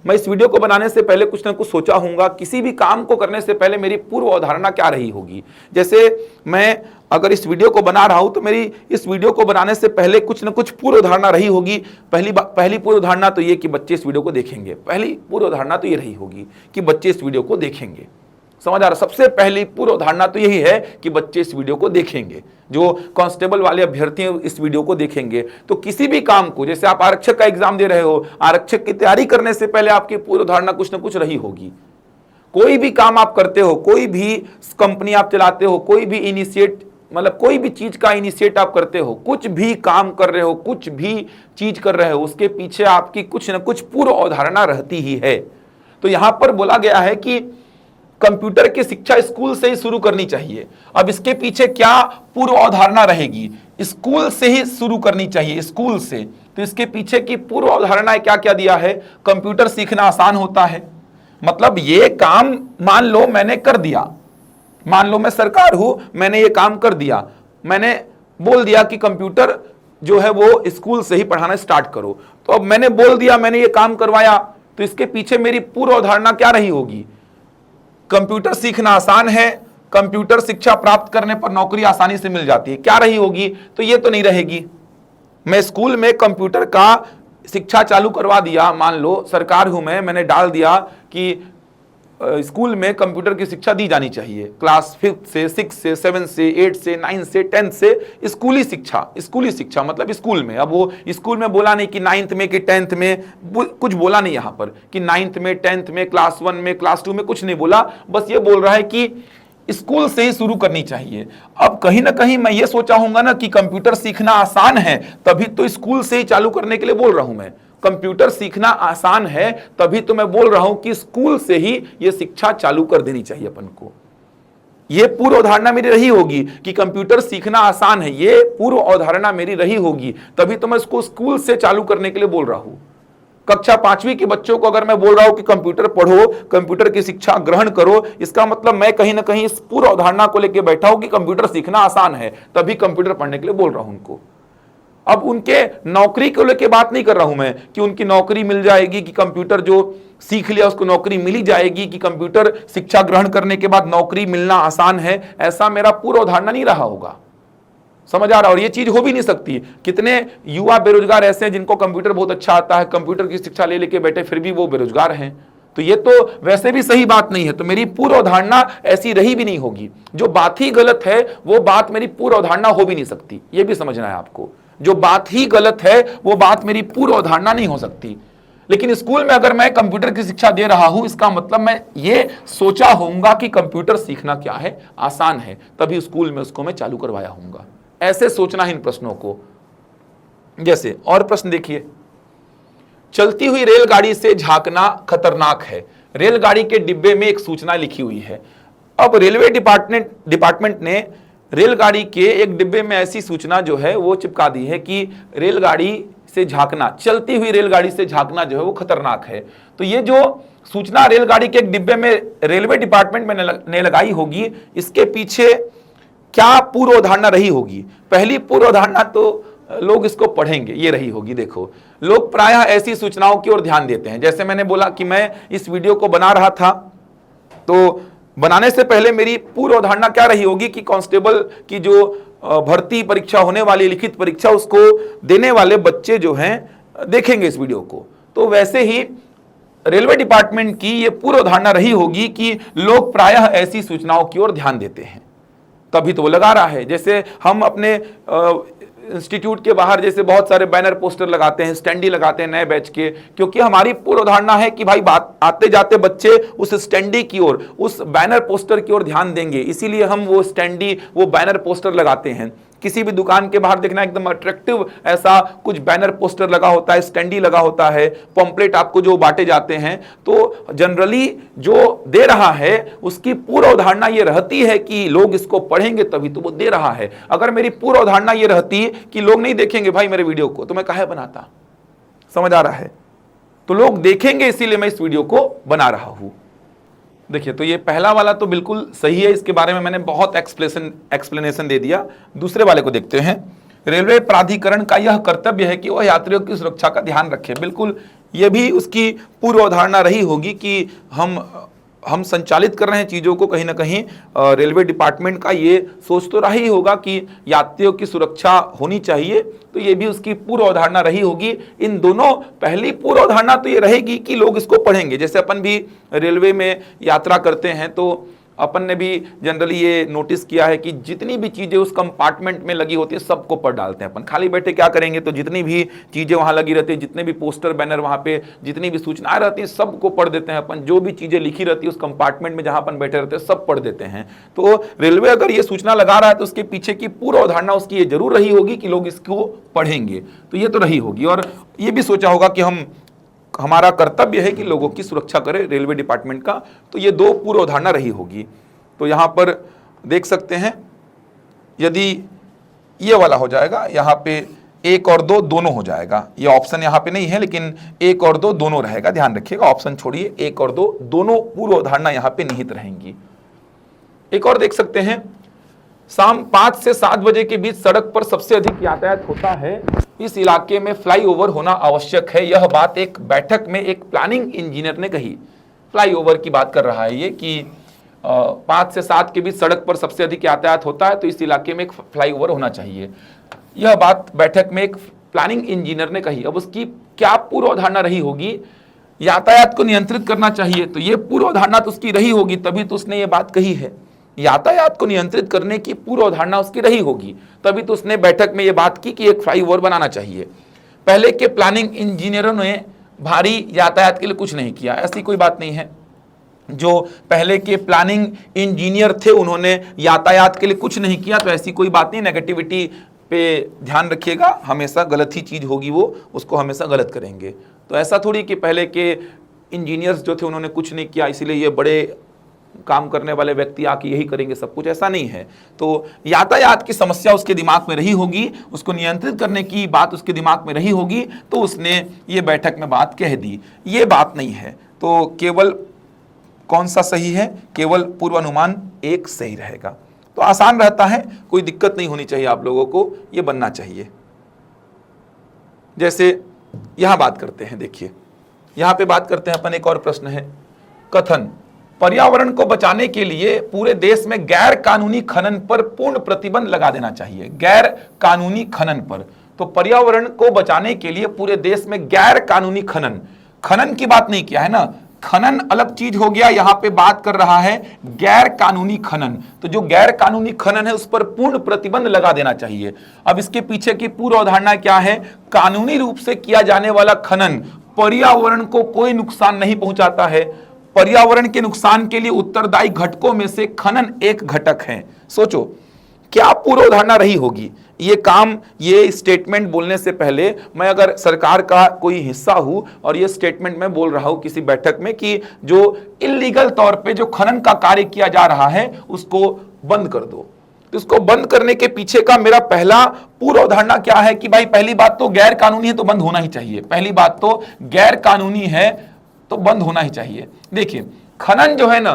मैं इस वीडियो को बनाने से पहले कुछ ना कुछ सोचा होऊंगा, किसी भी काम को करने से पहले मेरी पूर्व अवधारणा क्या रही होगी। जैसे मैं अगर इस वीडियो को बना रहा हूं तो मेरी इस वीडियो को बनाने से पहले कुछ ना कुछ पूर्व धारणा रही होगी। पहली पूर्व धारणा तो ये कि बच्चे इस वीडियो को देखेंगे। पहली पूर्व धारणा तो ये रही होगी कि बच्चे इस वीडियो को देखेंगे। समझ आ रहा? सबसे पहली पूर्व धारणा तो यही है कि बच्चे इस वीडियो को देखेंगे, जो कांस्टेबल वाले अभ्यर्थी हैं इस वीडियो को देखेंगे। तो किसी भी काम को, जैसे आप आरक्षक का एग्जाम दे रहे हो, आरक्षक की तैयारी करने से पहले आपकी पूर्व धारणा कुछ ना कुछ रही होगी। कोई भी काम आप करते हो, कोई भी कंपनी आप चलाते हो, कोई भी इनिशिएट मतलब कोई भी चीज का इनिशिएट आप करते हो, कुछ भी काम कर रहे हो, कुछ भी चीज कर रहे हो, उसके पीछे आपकी कुछ ना कुछ पूर्व अवधारणा रहती ही है। तो यहां पर बोला गया है कि कंप्यूटर की शिक्षा स्कूल से ही शुरू करनी चाहिए। अब इसके पीछे क्या पूर्व अवधारणा रहेगी? स्कूल से ही शुरू करनी चाहिए, स्कूल से। तो इसके पीछे की पूर्व अवधारणा क्या क्या दिया है? कंप्यूटर सीखना आसान होता है। मतलब ये काम मान लो मैंने कर दिया, मान लो मैं सरकार हूं, मैंने ये काम कर दिया, मैंने बोल दिया कि कंप्यूटर जो है वो स्कूल से ही पढ़ाना स्टार्ट करो। तो अब मैंने बोल दिया, मैंने ये काम करवाया, तो इसके पीछे मेरी पूर्व अवधारणा क्या रही होगी? कंप्यूटर सीखना आसान है, कंप्यूटर शिक्षा प्राप्त करने पर नौकरी आसानी से मिल जाती है, क्या रही होगी? तो ये तो नहीं रहेगी। मैं स्कूल में कंप्यूटर का शिक्षा चालू करवा दिया, मान लो सरकार हूं मैंने डाल दिया कि स्कूल में कंप्यूटर की शिक्षा दी जानी चाहिए, क्लास 5 से 6 से 7 से 8 से 9 से 10 से स्कूली शिक्षा मतलब स्कूल में। अब वो स्कूल में बोला नहीं कि 9th में कि 10th में, कुछ बोला नहीं यहाँ पर कि 9th में 10th में क्लास 1 में क्लास 2 में, कुछ नहीं बोला। बस ये बोल रहा है कि स्कूल से ही शुरू करनी चाहिए। अब कहीं ना कहीं मैं ये सोचा हूंगा ना कि कंप्यूटर सीखना आसान है, तभी तो स्कूल से ही चालू करने के लिए बोल रहा हूं मैं। कंप्यूटर सीखना आसान है तभी तो मैं बोल रहा हूं कि स्कूल से ही यह शिक्षा चालू कर देनी चाहिए अपन को। यह पूर्व अवधारणा मेरी रही होगी कि कंप्यूटर सीखना आसान है, यह पूर्व अवधारणा मेरी रही होगी, तभी तो मैं इसको स्कूल से चालू करने के लिए बोल रहा हूं। कक्षा 5वीं के बच्चों को अगर मैं बोल रहा हूं कि कंप्यूटर पढ़ो, कंप्यूटर की शिक्षा ग्रहण करो, इसका मतलब मैं कहीं ना कहीं इस पूर्व अवधारणा को लेकर बैठा हूं कि कंप्यूटर सीखना आसान है, तभी कंप्यूटर पढ़ने के लिए बोल रहा हूं उनको। अब उनके नौकरी को लेके बात नहीं कर रहा हूं मैं कि उनकी नौकरी मिल जाएगी, कि कंप्यूटर जो सीख लिया उसको नौकरी मिल जाएगी, कि कंप्यूटर शिक्षा ग्रहण करने के बाद नौकरी मिलना आसान है, ऐसा मेरा पूर्व अवधारणा नहीं रहा होगा। समझ आ रहा? और ये चीज हो भी नहीं सकती। कितने युवा बेरोजगार ऐसे हैं जिनको कंप्यूटर बहुत अच्छा आता है, कंप्यूटर की शिक्षा ले लेके बैठे, फिर भी वो बेरोजगार हैं। तो ये तो वैसे भी सही बात नहीं है। तो मेरी पूर्व अवधारणा ऐसी रही भी नहीं होगी। जो बात ही गलत है वो बात मेरी पूर्व अवधारणा हो भी नहीं सकती, ये भी समझना है आपको। जो बात ही गलत है वो बात मेरी पूर्व अवधारणा नहीं हो सकती। लेकिन स्कूल में अगर मैं कंप्यूटर की शिक्षा दे रहा हूं, इसका मतलब मैं ये सोचा होऊंगा कि कंप्यूटर सीखना क्या है, आसान है, तभी स्कूल में उसको मैं चालू करवाया होऊंगा। ऐसे सोचना है इन प्रश्नों को। जैसे और प्रश्न देखिए, चलती हुई रेलगाड़ी से झांकना खतरनाक है। रेलगाड़ी के डिब्बे में एक सूचना लिखी हुई है। अब रेलवे डिपार्टमेंट ने रेलगाड़ी के एक डिब्बे में ऐसी सूचना जो है वो चिपका दी है कि रेलगाड़ी से झांकना, चलती हुई रेलगाड़ी से झांकना जो है वो खतरनाक है। तो ये जो सूचना रेलगाड़ी के एक डिब्बे में रेलवे डिपार्टमेंट में ने लगाई होगी, इसके पीछे क्या पूर्व अवधारणा रही होगी? पहली पूर्व अवधारणा तो लोग इसको पढ़ेंगे, ये रही होगी। देखो, लोग प्रायः ऐसी सूचनाओं की ओर ध्यान देते हैं। जैसे मैंने बोला कि मैं इस वीडियो को बना रहा था, तो बनाने से पहले मेरी पूर्व अवधारणा क्या रही होगी कि कांस्टेबल की जो भर्ती परीक्षा होने वाली, लिखित परीक्षा, उसको देने वाले बच्चे जो हैं देखेंगे इस वीडियो को। तो वैसे ही रेलवे डिपार्टमेंट की ये पूर्व धारणा रही होगी कि लोग प्रायः ऐसी सूचनाओं की ओर ध्यान देते हैं, तभी तो वो लगा रहा है। जैसे हम अपने इंस्टीट्यूट के बाहर जैसे बहुत सारे बैनर पोस्टर लगाते हैं, स्टैंडी लगाते हैं नए बैच के, क्योंकि हमारी पूर्व धारणा है कि भाई बात आते जाते बच्चे उस स्टैंडी की ओर, उस बैनर पोस्टर की ओर ध्यान देंगे, इसीलिए हम वो स्टैंडी, वो बैनर पोस्टर लगाते हैं। किसी भी दुकान के बाहर देखना एकदम अट्रैक्टिव ऐसा कुछ बैनर पोस्टर लगा होता है, स्टैंडी लगा होता है, पॉम्पलेट आपको जो बांटे जाते हैं, तो जनरली जो दे रहा है उसकी पूर्व धारणा ये रहती है कि लोग इसको पढ़ेंगे तभी तो वो दे रहा है। अगर मेरी पूर्व धारणा ये रहती कि लोग नहीं देखेंगे भाई मेरे वीडियो को, तो मैं काहे बनाता। समझ आ रहा है? तो लोग देखेंगे इसीलिए मैं इस वीडियो को बना रहा हूं। देखिए, तो ये पहला वाला तो बिल्कुल सही है, इसके बारे में मैंने बहुत एक्सप्लेनेशन दे दिया। दूसरे वाले को देखते हैं। रेलवे प्राधिकरण का यह कर्तव्य है कि वह यात्रियों की सुरक्षा का ध्यान रखे। बिल्कुल, ये भी उसकी पूर्व अवधारणा रही होगी कि हम संचालित कर रहे हैं चीज़ों को कहीं ना कहीं। रेलवे डिपार्टमेंट का ये सोच तो रहा ही होगा कि यात्रियों की सुरक्षा होनी चाहिए, तो ये भी उसकी पूर्व अवधारणा रही होगी। इन दोनों, पहली पूर्व अवधारणा तो ये रहेगी कि लोग इसको पढ़ेंगे। जैसे अपन भी रेलवे में यात्रा करते हैं तो अपन ने भी जनरली ये नोटिस किया है कि जितनी भी चीज़ें उस कंपार्टमेंट में लगी होती है सबको पढ़ डालते हैं। अपन खाली बैठे क्या करेंगे, तो जितनी भी चीज़ें वहाँ लगी रहती है, जितने भी पोस्टर बैनर वहाँ पे जितनी भी सूचनाएं रहती हैं सबको पढ़ देते हैं अपन। जो भी चीज़ें लिखी रहती है उस कंपार्टमेंट में जहाँ अपन बैठे रहते हैं सब पढ़ देते हैं। तो रेलवे अगर ये सूचना लगा रहा है तो उसके पीछे की पूर्व अवधारणा उसकी ये जरूर रही होगी कि लोग इसको पढ़ेंगे, तो ये तो रही होगी। और ये भी सोचा होगा कि हमारा कर्तव्य है कि लोगों की सुरक्षा करे रेलवे डिपार्टमेंट का, तो ये दो पूर्व अवधारणा रही होगी। तो यहाँ पर देख सकते हैं, यदि ये वाला हो जाएगा, यहाँ पे 1 और 2 दोनों हो जाएगा। ये ऑप्शन यहाँ पे नहीं है, लेकिन 1 और 2 दोनों रहेगा, ध्यान रखिएगा। ऑप्शन छोड़िए, 1 और 2 दोनों पूर्व अवधारणा यहाँ पे निहित रहेंगी। एक और देख सकते हैं, शाम 5 से 7 बजे के बीच सड़क पर सबसे अधिक यातायात होता है। इस इलाके में फ्लाईओवर होना आवश्यक है। यह बात एक बैठक में एक प्लानिंग इंजीनियर ने कही। फ्लाईओवर की बात कर रहा है ये कि 5 से 7 के बीच सड़क पर सबसे अधिक यातायात होता है, तो इस इलाके में एक फ्लाईओवर होना चाहिए। यह बात बैठक में एक प्लानिंग इंजीनियर ने कही। अब उसकी क्या पूर्व अवधारणा रही होगी? यातायात को नियंत्रित करना चाहिए, तो ये पूर्व अवधारणा तो उसकी रही होगी, तभी तो उसने ये बात कही है। यातायात को नियंत्रित करने की पूर्व अवधारणा उसकी रही होगी, तभी तो उसने बैठक में ये बात की कि एक फ्लाईओवर बनाना चाहिए। पहले के प्लानिंग इंजीनियरों ने भारी यातायात के लिए कुछ नहीं किया, ऐसी कोई बात नहीं है। जो पहले के प्लानिंग इंजीनियर थे उन्होंने यातायात के लिए कुछ नहीं किया, तो ऐसी कोई बात नहीं। नेगेटिविटी पे ध्यान रखिएगा, हमेशा गलत ही चीज़ होगी, वो उसको हमेशा गलत करेंगे। तो ऐसा थोड़ी कि पहले के इंजीनियर्स जो थे उन्होंने कुछ नहीं किया इसलिए ये बड़े काम करने वाले व्यक्ति आके यही करेंगे सब कुछ, ऐसा नहीं है। तो यातायात की समस्या उसके दिमाग में रही होगी, उसको नियंत्रित करने की बात उसके दिमाग में रही होगी, तो उसने ये बैठक में बात कह दी। ये बात नहीं है, तो केवल कौन सा सही है? केवल पूर्वानुमान 1 सही रहेगा। तो आसान रहता है, कोई दिक्कत नहीं होनी चाहिए आप लोगों को, ये बनना चाहिए। जैसे यहां बात करते हैं, देखिए यहां पे बात करते हैं अपन, एक और प्रश्न है। कथन, पर्यावरण को बचाने के लिए पूरे देश में गैर कानूनी खनन पर पूर्ण प्रतिबंध लगा देना चाहिए। गैर कानूनी खनन पर, तो पर्यावरण को बचाने के लिए पूरे देश में गैर कानूनी खनन की बात नहीं किया है ना, खनन अलग चीज हो गया, यहां पे बात कर रहा है गैर कानूनी खनन। तो जो गैर कानूनी खनन है उस पर पूर्ण प्रतिबंध लगा देना चाहिए। अब इसके पीछे की पूर्व अवधारणा क्या है? कानूनी रूप से किया जाने वाला खनन पर्यावरण को कोई नुकसान नहीं पहुंचाता है। पर्यावरण के नुकसान के लिए उत्तरदायी घटकों में से खनन एक घटक है। सोचो क्या पूर्व अवधारणा रही होगी? ये स्टेटमेंट बोलने से पहले मैं अगर सरकार का कोई हिस्सा हूं और ये स्टेटमेंट मैं बोल रहा हूं किसी बैठक में कि जो इल्लीगल तौर पे जो खनन का कार्य किया जा रहा है उसको बंद कर दो, तो इसको बंद करने के पीछे का मेरा पहला पूर्व अवधारणा क्या है कि भाई पहली बात तो गैर कानूनी है तो बंद होना ही चाहिए। पहली बात तो गैर कानूनी है तो बंद होना ही चाहिए। देखिए खनन जो है ना,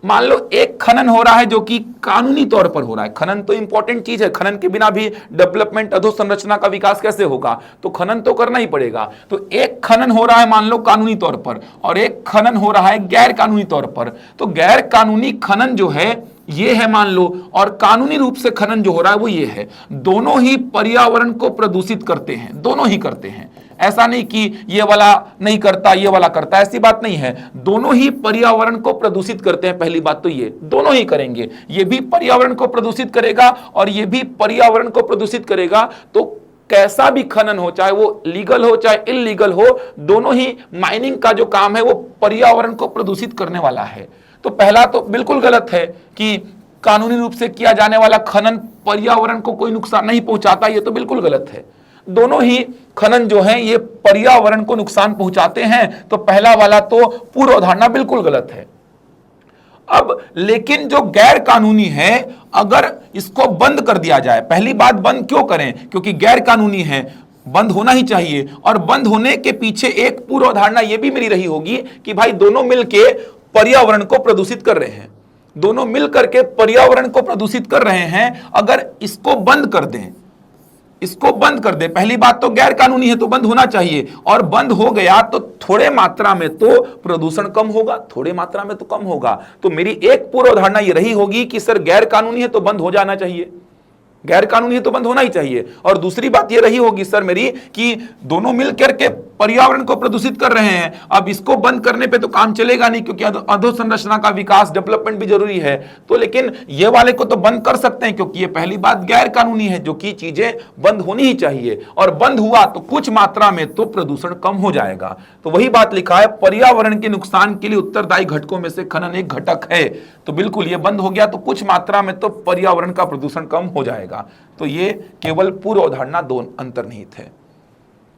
मान लो एक खनन हो रहा है जो कि कानूनी तौर पर हो रहा है। खनन तो इंपॉर्टेंट चीज है, खनन के बिना भी डेवलपमेंट, अधोसंरचना का विकास कैसे होगा, तो खनन तो करना ही पड़ेगा। तो एक खनन हो रहा है मान लो कानूनी तौर पर, और एक खनन हो रहा है गैर कानूनी तौर पर। तो गैर कानूनी खनन जो है ये है मान लो, और कानूनी रूप से खनन जो हो रहा है वो ये है। दोनों ही पर्यावरण को प्रदूषित करते हैं, दोनों ही करते हैं। ऐसा नहीं कि ये वाला नहीं करता ये वाला करता, ऐसी बात नहीं है। दोनों ही पर्यावरण को प्रदूषित करते हैं। पहली बात तो ये दोनों ही करेंगे, ये भी पर्यावरण को प्रदूषित करेगा और ये भी पर्यावरण को प्रदूषित करेगा। तो कैसा भी खनन हो, चाहे वो लीगल हो चाहे इलीगल हो, दोनों ही माइनिंग का जो काम है वो पर्यावरण को प्रदूषित करने वाला है। तो पहला तो बिल्कुल गलत है कि कानूनी रूप से किया जाने वाला खनन पर्यावरण को कोई नुकसान नहीं पहुंचाता, ये तो बिल्कुल गलत है। दोनों ही खनन जो है ये पर्यावरण को नुकसान पहुंचाते हैं, तो पहला वाला तो पूर्व अवधारणा बिल्कुल गलत है। अब लेकिन जो गैर कानूनी है, अगर इसको बंद कर दिया जाए, पहली बात बंद क्यों करें, क्योंकि गैर कानूनी है, बंद होना ही चाहिए। और बंद होने के पीछे एक पूर्व अवधारणा यह भी मेरी रही होगी कि भाई दोनों मिलके पर्यावरण को प्रदूषित कर रहे हैं, दोनों मिलकर के पर्यावरण को प्रदूषित कर रहे हैं। अगर इसको बंद कर दें, इसको बंद कर दे, पहली बात तो गैर कानूनी है तो बंद होना चाहिए, और बंद हो गया तो थोड़े मात्रा में तो प्रदूषण कम होगा, थोड़े मात्रा में तो कम होगा। तो मेरी एक पूर्व धारणा ये रही होगी कि सर गैर कानूनी है तो बंद हो जाना चाहिए, गैर कानूनी है तो बंद होना ही चाहिए। और दूसरी बात ये रही होगी सर मेरी कि दोनों मिलकर के पर्यावरण को प्रदूषित कर रहे हैं, अब इसको बंद करने पे तो काम चलेगा नहीं, क्योंकि अधोसंरचना का विकास, डेवलपमेंट भी जरूरी है। तो लेकिन ये वाले को तो बंद कर सकते हैं, क्योंकि ये पहली बात गैर कानूनी है, जो कि चीजें बंद होनी ही चाहिए, और बंद हुआ तो कुछ मात्रा में तो प्रदूषण कम हो जाएगा। तो वही बात लिखा है, पर्यावरण के नुकसान के लिए उत्तरदायी घटकों में से खनन एक घटक है। तो बिल्कुल ये बंद हो गया तो कुछ मात्रा में तो पर्यावरण का प्रदूषण कम हो जाएगा। तो ये केवल पूर्व अवधारणा, दो अंतर्निहित है।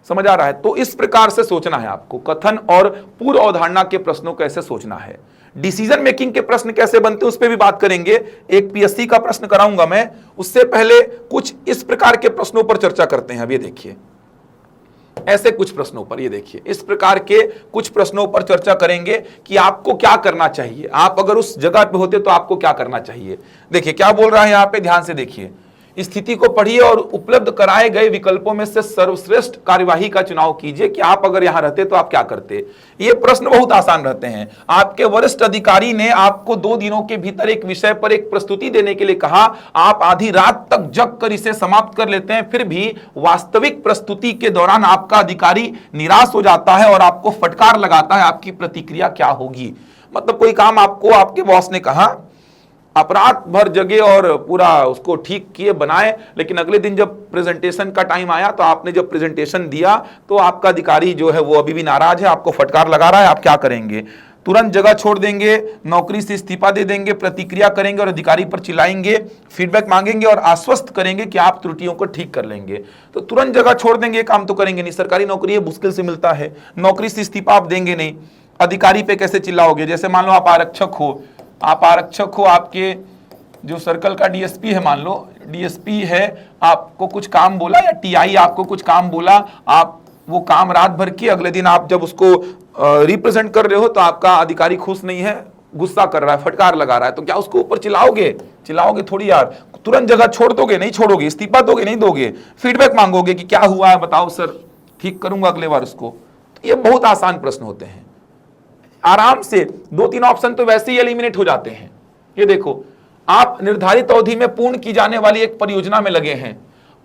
समझ आ रहा है? तो इस प्रकार से सोचना है आपको, कथन और पूर्व अवधारणा के प्रश्नों को कैसे सोचना है। डिसीजन मेकिंग के प्रश्न कैसे बनते हैं उस पर भी बात करेंगे, एक पीएससी का प्रश्न कराऊंगा मैं। उससे पहले कुछ इस प्रकार के प्रश्नों पर चर्चा करते हैं। अब ये देखिए, ऐसे कुछ प्रश्नों पर, ये देखिए इस प्रकार के कुछ प्रश्नों पर चर्चा करेंगे कि आपको क्या करना चाहिए, आप अगर उस जगह पे होते तो आपको क्या करना चाहिए। देखिए क्या बोल रहा है यहाँ पे, ध्यान से देखिए। स्थिति को पढ़िए और उपलब्ध कराए गए विकल्पों में से सर्वश्रेष्ठ कार्यवाही का चुनाव कीजिए कि आप अगर यहां रहते तो आप क्या करते। ये प्रश्न बहुत आसान रहते हैं। आपके वरिष्ठ अधिकारी ने आपको 2 दिनों के भीतर एक विषय पर एक प्रस्तुति देने के लिए कहा, आप आधी रात तक जग कर इसे समाप्त कर लेते हैं, फिर भी वास्तविक प्रस्तुति के दौरान आपका अधिकारी निराश हो जाता है और आपको फटकार लगाता है, आपकी प्रतिक्रिया क्या होगी। मतलब कोई काम आपको आपके बॉस ने कहा, आप रात भर जगे और पूरा उसको ठीक किए बनाए, लेकिन अगले दिन जब प्रेजेंटेशन का टाइम आया तो आपने जब प्रेजेंटेशन दिया तो आपका अधिकारी जो है वो अभी भी नाराज है, आपको फटकार लगा रहा है, आप क्या करेंगे। तुरंत जगह छोड़ देंगे, नौकरी से इस्तीफा दे देंगे, प्रतिक्रिया करेंगे और अधिकारी पर चिल्लाएंगे, फीडबैक मांगेंगे और आश्वस्त करेंगे कि आप त्रुटियों को ठीक कर लेंगे। तो तुरंत जगह छोड़ देंगे, काम तो करेंगे नहीं, सरकारी नौकरी है, मुश्किल से मिलता है, नौकरी से इस्तीफा आप देंगे नहीं, अधिकारी पे कैसे चिल्लाओगे। जैसे मान लो आप आरक्षक हो, आपके जो सर्कल का डीएसपी है, मान लो डीएसपी है, आपको कुछ काम बोला या टीआई आपको कुछ काम बोला, आप वो काम रात भर किए, अगले दिन आप जब उसको रिप्रेजेंट कर रहे हो तो आपका अधिकारी खुश नहीं है, गुस्सा कर रहा है, फटकार लगा रहा है, तो क्या उसको ऊपर चिल्लाओगे थोड़ी यार। तुरंत जगह छोड़ दोगे, नहीं छोड़ोगे, इस्तीफा दोगे, नहीं दोगे, फीडबैक मांगोगे कि क्या हुआ है बताओ सर, ठीक करूंगा अगले बार उसको। तो ये बहुत आसान प्रश्न होते हैं, आराम से 2-3 ऑप्शन तो वैसे ही एलिमिनेट हो जाते हैं। ये देखो, आप निर्धारित अवधि में पूर्ण की जाने वाली एक परियोजना में लगे हैं।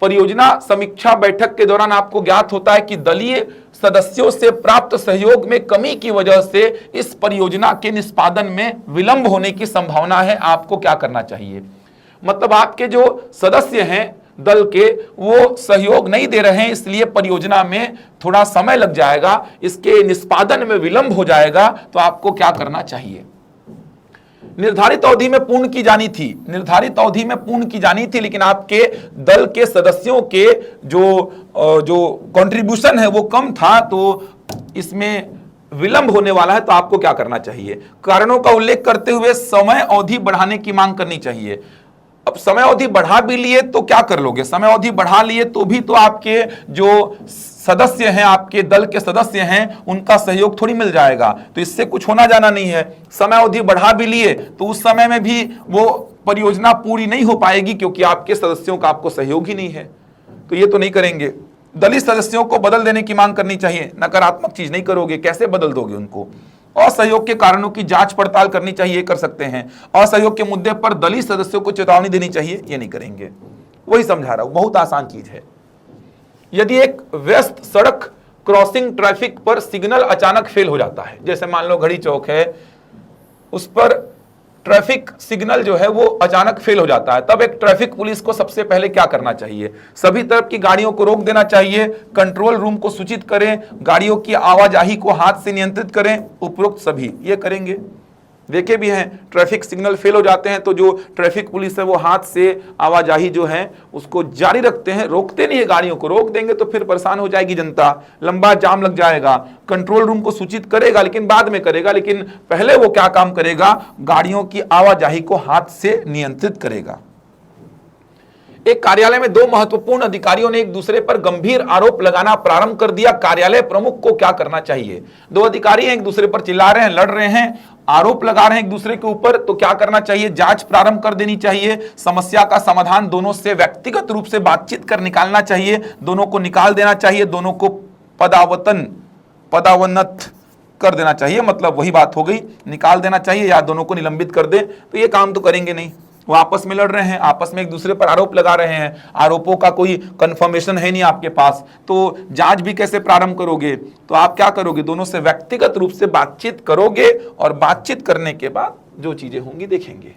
परियोजना समीक्षा बैठक के दौरान आपको ज्ञात होता है कि दलीय सदस्यों से प्राप्त सहयोग में कमी की वजह से इस परियोजना के निष्पादन में विलंब होने की संभावना है, आपको क्या करना चाहिए। मतलब आपके जो सदस्य हैं दल के, वो सहयोग नहीं दे रहे हैं, इसलिए परियोजना में थोड़ा समय लग जाएगा, इसके निष्पादन में विलंब हो जाएगा, तो आपको क्या करना चाहिए। निर्धारित अवधि में पूर्ण की जानी थी, लेकिन आपके दल के सदस्यों के जो कंट्रीब्यूशन है वो कम था, तो इसमें विलंब होने वाला है, तो आपको क्या करना चाहिए। कारणों का उल्लेख करते हुए समय अवधि बढ़ाने की मांग करनी चाहिए। अब समय अवधि बढ़ा भी लिए तो क्या कर लोगे, समय अवधि बढ़ा लिए तो भी तो आपके जो सदस्य हैं, आपके दल के सदस्य हैं, उनका सहयोग थोड़ी मिल जाएगा, तो इससे कुछ होना जाना नहीं है। समय अवधि बढ़ा भी लिए तो उस समय में भी वो परियोजना पूरी नहीं हो पाएगी, क्योंकि आपके सदस्यों का आपको सहयोग ही नहीं है। तो ये तो नहीं करेंगे। दलित सदस्यों को बदल देने की मांग करनी चाहिए, नकारात्मक चीज नहीं करोगे, कैसे बदल दोगे उनको। असहयोग के कारणों की जांच पड़ताल करनी चाहिए, ये कर सकते हैं। असहयोग के मुद्दे पर दलित सदस्यों को चेतावनी देनी चाहिए, ये नहीं करेंगे। वही समझा रहा हूं, बहुत आसान चीज है। यदि एक व्यस्त सड़क क्रॉसिंग ट्रैफिक पर सिग्नल अचानक फेल हो जाता है, जैसे मान लो घड़ी चौक है, उस पर ट्रैफिक सिग्नल जो है वो अचानक फेल हो जाता है, तब एक ट्रैफिक पुलिस को सबसे पहले क्या करना चाहिए? सभी तरफ की गाड़ियों को रोक देना चाहिए, कंट्रोल रूम को सूचित करें, गाड़ियों की आवाजाही को हाथ से नियंत्रित करें, उपरोक्त सभी ये करेंगे। देखे भी हैं, ट्रैफिक सिग्नल फेल हो जाते हैं तो जो ट्रैफिक पुलिस है वो हाथ से आवाजाही जो है उसको जारी रखते हैं, रोकते नहीं है गाड़ियों को। रोक देंगे तो फिर परेशान हो जाएगी जनता, लंबा जाम लग जाएगा। कंट्रोल रूम को सूचित करेगा, लेकिन बाद में करेगा, लेकिन पहले वो क्या काम करेगा? गाड़ियों की आवाजाही को हाथ से नियंत्रित करेगा। एक कार्यालय में दो महत्वपूर्ण अधिकारियों ने एक दूसरे पर गंभीर आरोप लगाना प्रारंभ कर दिया। कार्यालय प्रमुख को क्या करना चाहिए? दो अधिकारी हैं, एक दूसरे पर चिल्ला रहे हैं, लड़ रहे हैं, आरोप लगा रहे हैं एक दूसरे के ऊपर, तो क्या करना चाहिए? जांच प्रारंभ कर देनी चाहिए। समस्या का समाधान दोनों से व्यक्तिगत रूप से बातचीत कर निकालना चाहिए, दोनों को निकाल देना चाहिए, दोनों को पदावनत कर देना चाहिए। मतलब वही बात हो गई, निकाल देना चाहिए या दोनों को निलंबित कर दे। तो ये काम तो करेंगे नहीं, वो आपस में लड़ रहे हैं, आपस में एक दूसरे पर आरोप लगा रहे हैं, आरोपों का कोई कंफर्मेशन है नहीं आपके पास, तो जांच भी कैसे प्रारंभ करोगे? तो आप क्या करोगे? दोनों से व्यक्तिगत रूप से बातचीत करोगे और बातचीत करने के बाद जो चीजें होंगी देखेंगे।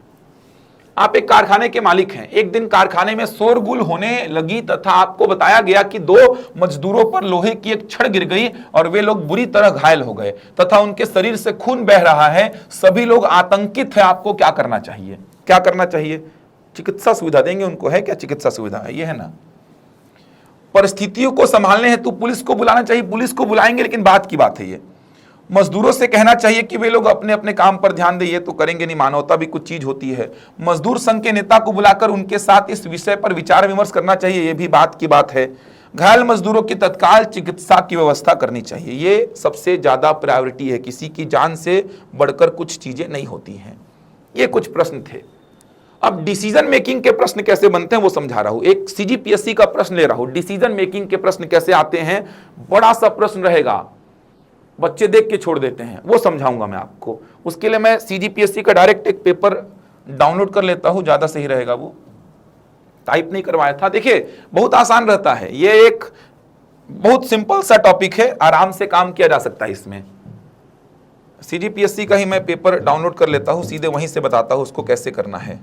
आप एक कारखाने के मालिक हैं। एक दिन कारखाने में शोरगुल होने लगी तथा आपको बताया गया कि दो मजदूरों पर लोहे की एक छड़ गिर गई और वे लोग बुरी तरह घायल हो गए तथा उनके शरीर से खून बह रहा है। सभी लोग आतंकित हैं। आपको क्या करना चाहिए? क्या करना चाहिए? चिकित्सा सुविधा देंगे उनको। है क्या चिकित्सा सुविधा? है, ये है ना। परिस्थितियों को संभालने हेतु पुलिस को बुलाना चाहिए। पुलिस को बुलाएंगे, लेकिन बात की बात है ये। मजदूरों से कहना चाहिए कि वे लोग अपने अपने काम पर ध्यान दें। ये तो करेंगे नहीं, मानवता भी कुछ चीज होती है। मजदूर संघ के नेता को बुलाकर उनके साथ इस विषय पर विचार विमर्श करना चाहिए। ये भी बात की बात है। घायल मजदूरों की तत्काल चिकित्सा की व्यवस्था करनी चाहिए। ये सबसे ज्यादा प्रायोरिटी है। किसी की जान से बढ़कर कुछ चीजें नहीं होती हैं। ये कुछ प्रश्न थे। अब डिसीजन मेकिंग के प्रश्न कैसे बनते हैं वो समझा रहा हूं। एक सीजीपीएससी का प्रश्न ले रहा हूं, डिसीजन मेकिंग के प्रश्न कैसे आते हैं। बड़ा सा प्रश्न रहेगा, बच्चे देख के छोड़ देते हैं, वो समझाऊंगा मैं आपको। उसके लिए मैं सीजीपीएससी का डायरेक्ट एक पेपर डाउनलोड कर लेता हूं, ज्यादा सही रहेगा। वो टाइप नहीं करवाया था। देखिए बहुत आसान रहता है, ये एक बहुत सिंपल सा टॉपिक है, आराम से काम किया जा सकता है इसमें। सीजीपीएससी का ही मैं पेपर डाउनलोड कर लेता हूं, सीधे वहीं से बताता हूं उसको कैसे करना है।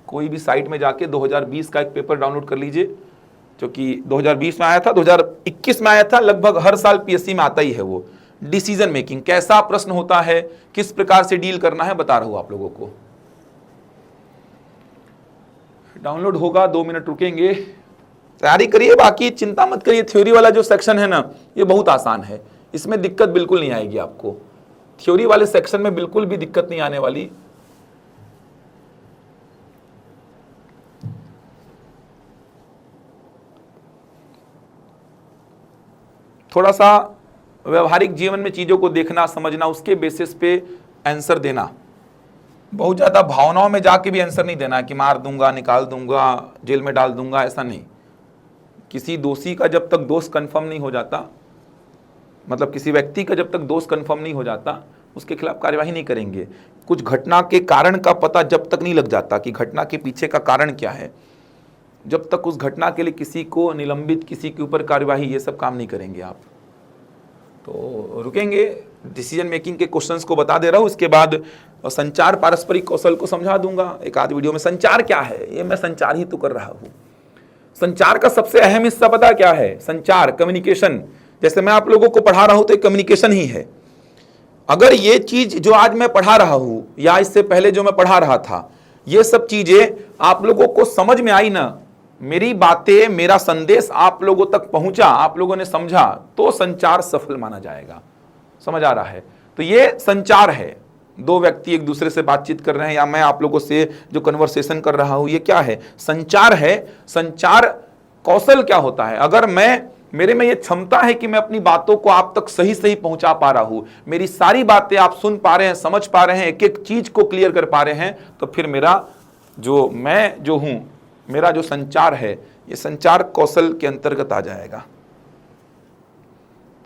कोई भी साइट में जाके 2020 का एक पेपर डाउनलोड कर लीजिए, जो कि 2020 में आया था, 2021 में आया था। लगभग हर साल पीएससी में आता ही है वो। डिसीजन मेकिंग, कैसा प्रश्न होता है, किस प्रकार से डील करना है, बता रहा हूं आप लोगों को। डाउनलोड होगा, 2 मिनट रुकेंगे, तैयारी करिए। बाकी चिंता मत करिए, थ्योरी वाला जो सेक्शन है ना, ये बहुत आसान है, इसमें दिक्कत बिल्कुल नहीं आएगी आपको। थ्योरी वाले सेक्शन में बिल्कुल भी दिक्कत नहीं आने वाली। थोड़ा सा व्यवहारिक जीवन में चीजों को देखना, समझना, उसके बेसिस पे आंसर देना। बहुत ज्यादा भावनाओं में जाके भी आंसर नहीं देना कि मार दूंगा, निकाल दूंगा, जेल में डाल दूंगा, ऐसा नहीं। किसी दोषी का जब तक दोष कंफर्म नहीं हो जाता, मतलब किसी व्यक्ति का जब तक दोष कंफर्म नहीं हो जाता, उसके खिलाफ कार्यवाही नहीं करेंगे। कुछ घटना के कारण का पता जब तक नहीं लग जाता कि घटना के पीछे का कारण क्या है, जब तक उस घटना के लिए किसी को निलंबित, किसी के ऊपर कार्यवाही, ये सब काम नहीं करेंगे आप। तो रुकेंगे, डिसीजन मेकिंग के क्वेश्चंस को बता दे रहा हूँ। इसके बाद संचार पारस्परिक कौशल को समझा दूंगा एक आध वीडियो में। संचार क्या है, ये मैं संचार ही तो कर रहा हूँ। संचार का सबसे अहम हिस्सा पता क्या है? संचार, कम्युनिकेशन। जैसे मैं आप लोगों को पढ़ा रहा हूं तो कम्युनिकेशन ही है। अगर ये चीज जो आज मैं पढ़ा रहा हूं या इससे पहले जो मैं पढ़ा रहा था, ये सब चीजें आप लोगों को समझ में आई ना, मेरी बातें, मेरा संदेश आप लोगों तक पहुंचा, आप लोगों ने समझा, तो संचार सफल माना जाएगा। समझ आ रहा है? तो ये संचार है। दो व्यक्ति एक दूसरे से बातचीत कर रहे हैं, या मैं आप लोगों से जो कन्वर्सेशन कर रहा हूं, ये क्या है? संचार है। संचार कौशल क्या होता है? अगर मेरे में ये क्षमता है कि मैं अपनी बातों को आप तक सही सही पहुंचा पा रहा हूं, मेरी सारी बातें आप सुन पा रहे हैं, समझ पा रहे हैं, एक एक चीज को क्लियर कर पा रहे हैं, तो फिर मेरा जो हूं, मेरा जो संचार है, ये संचार कौशल के अंतर्गत आ जाएगा।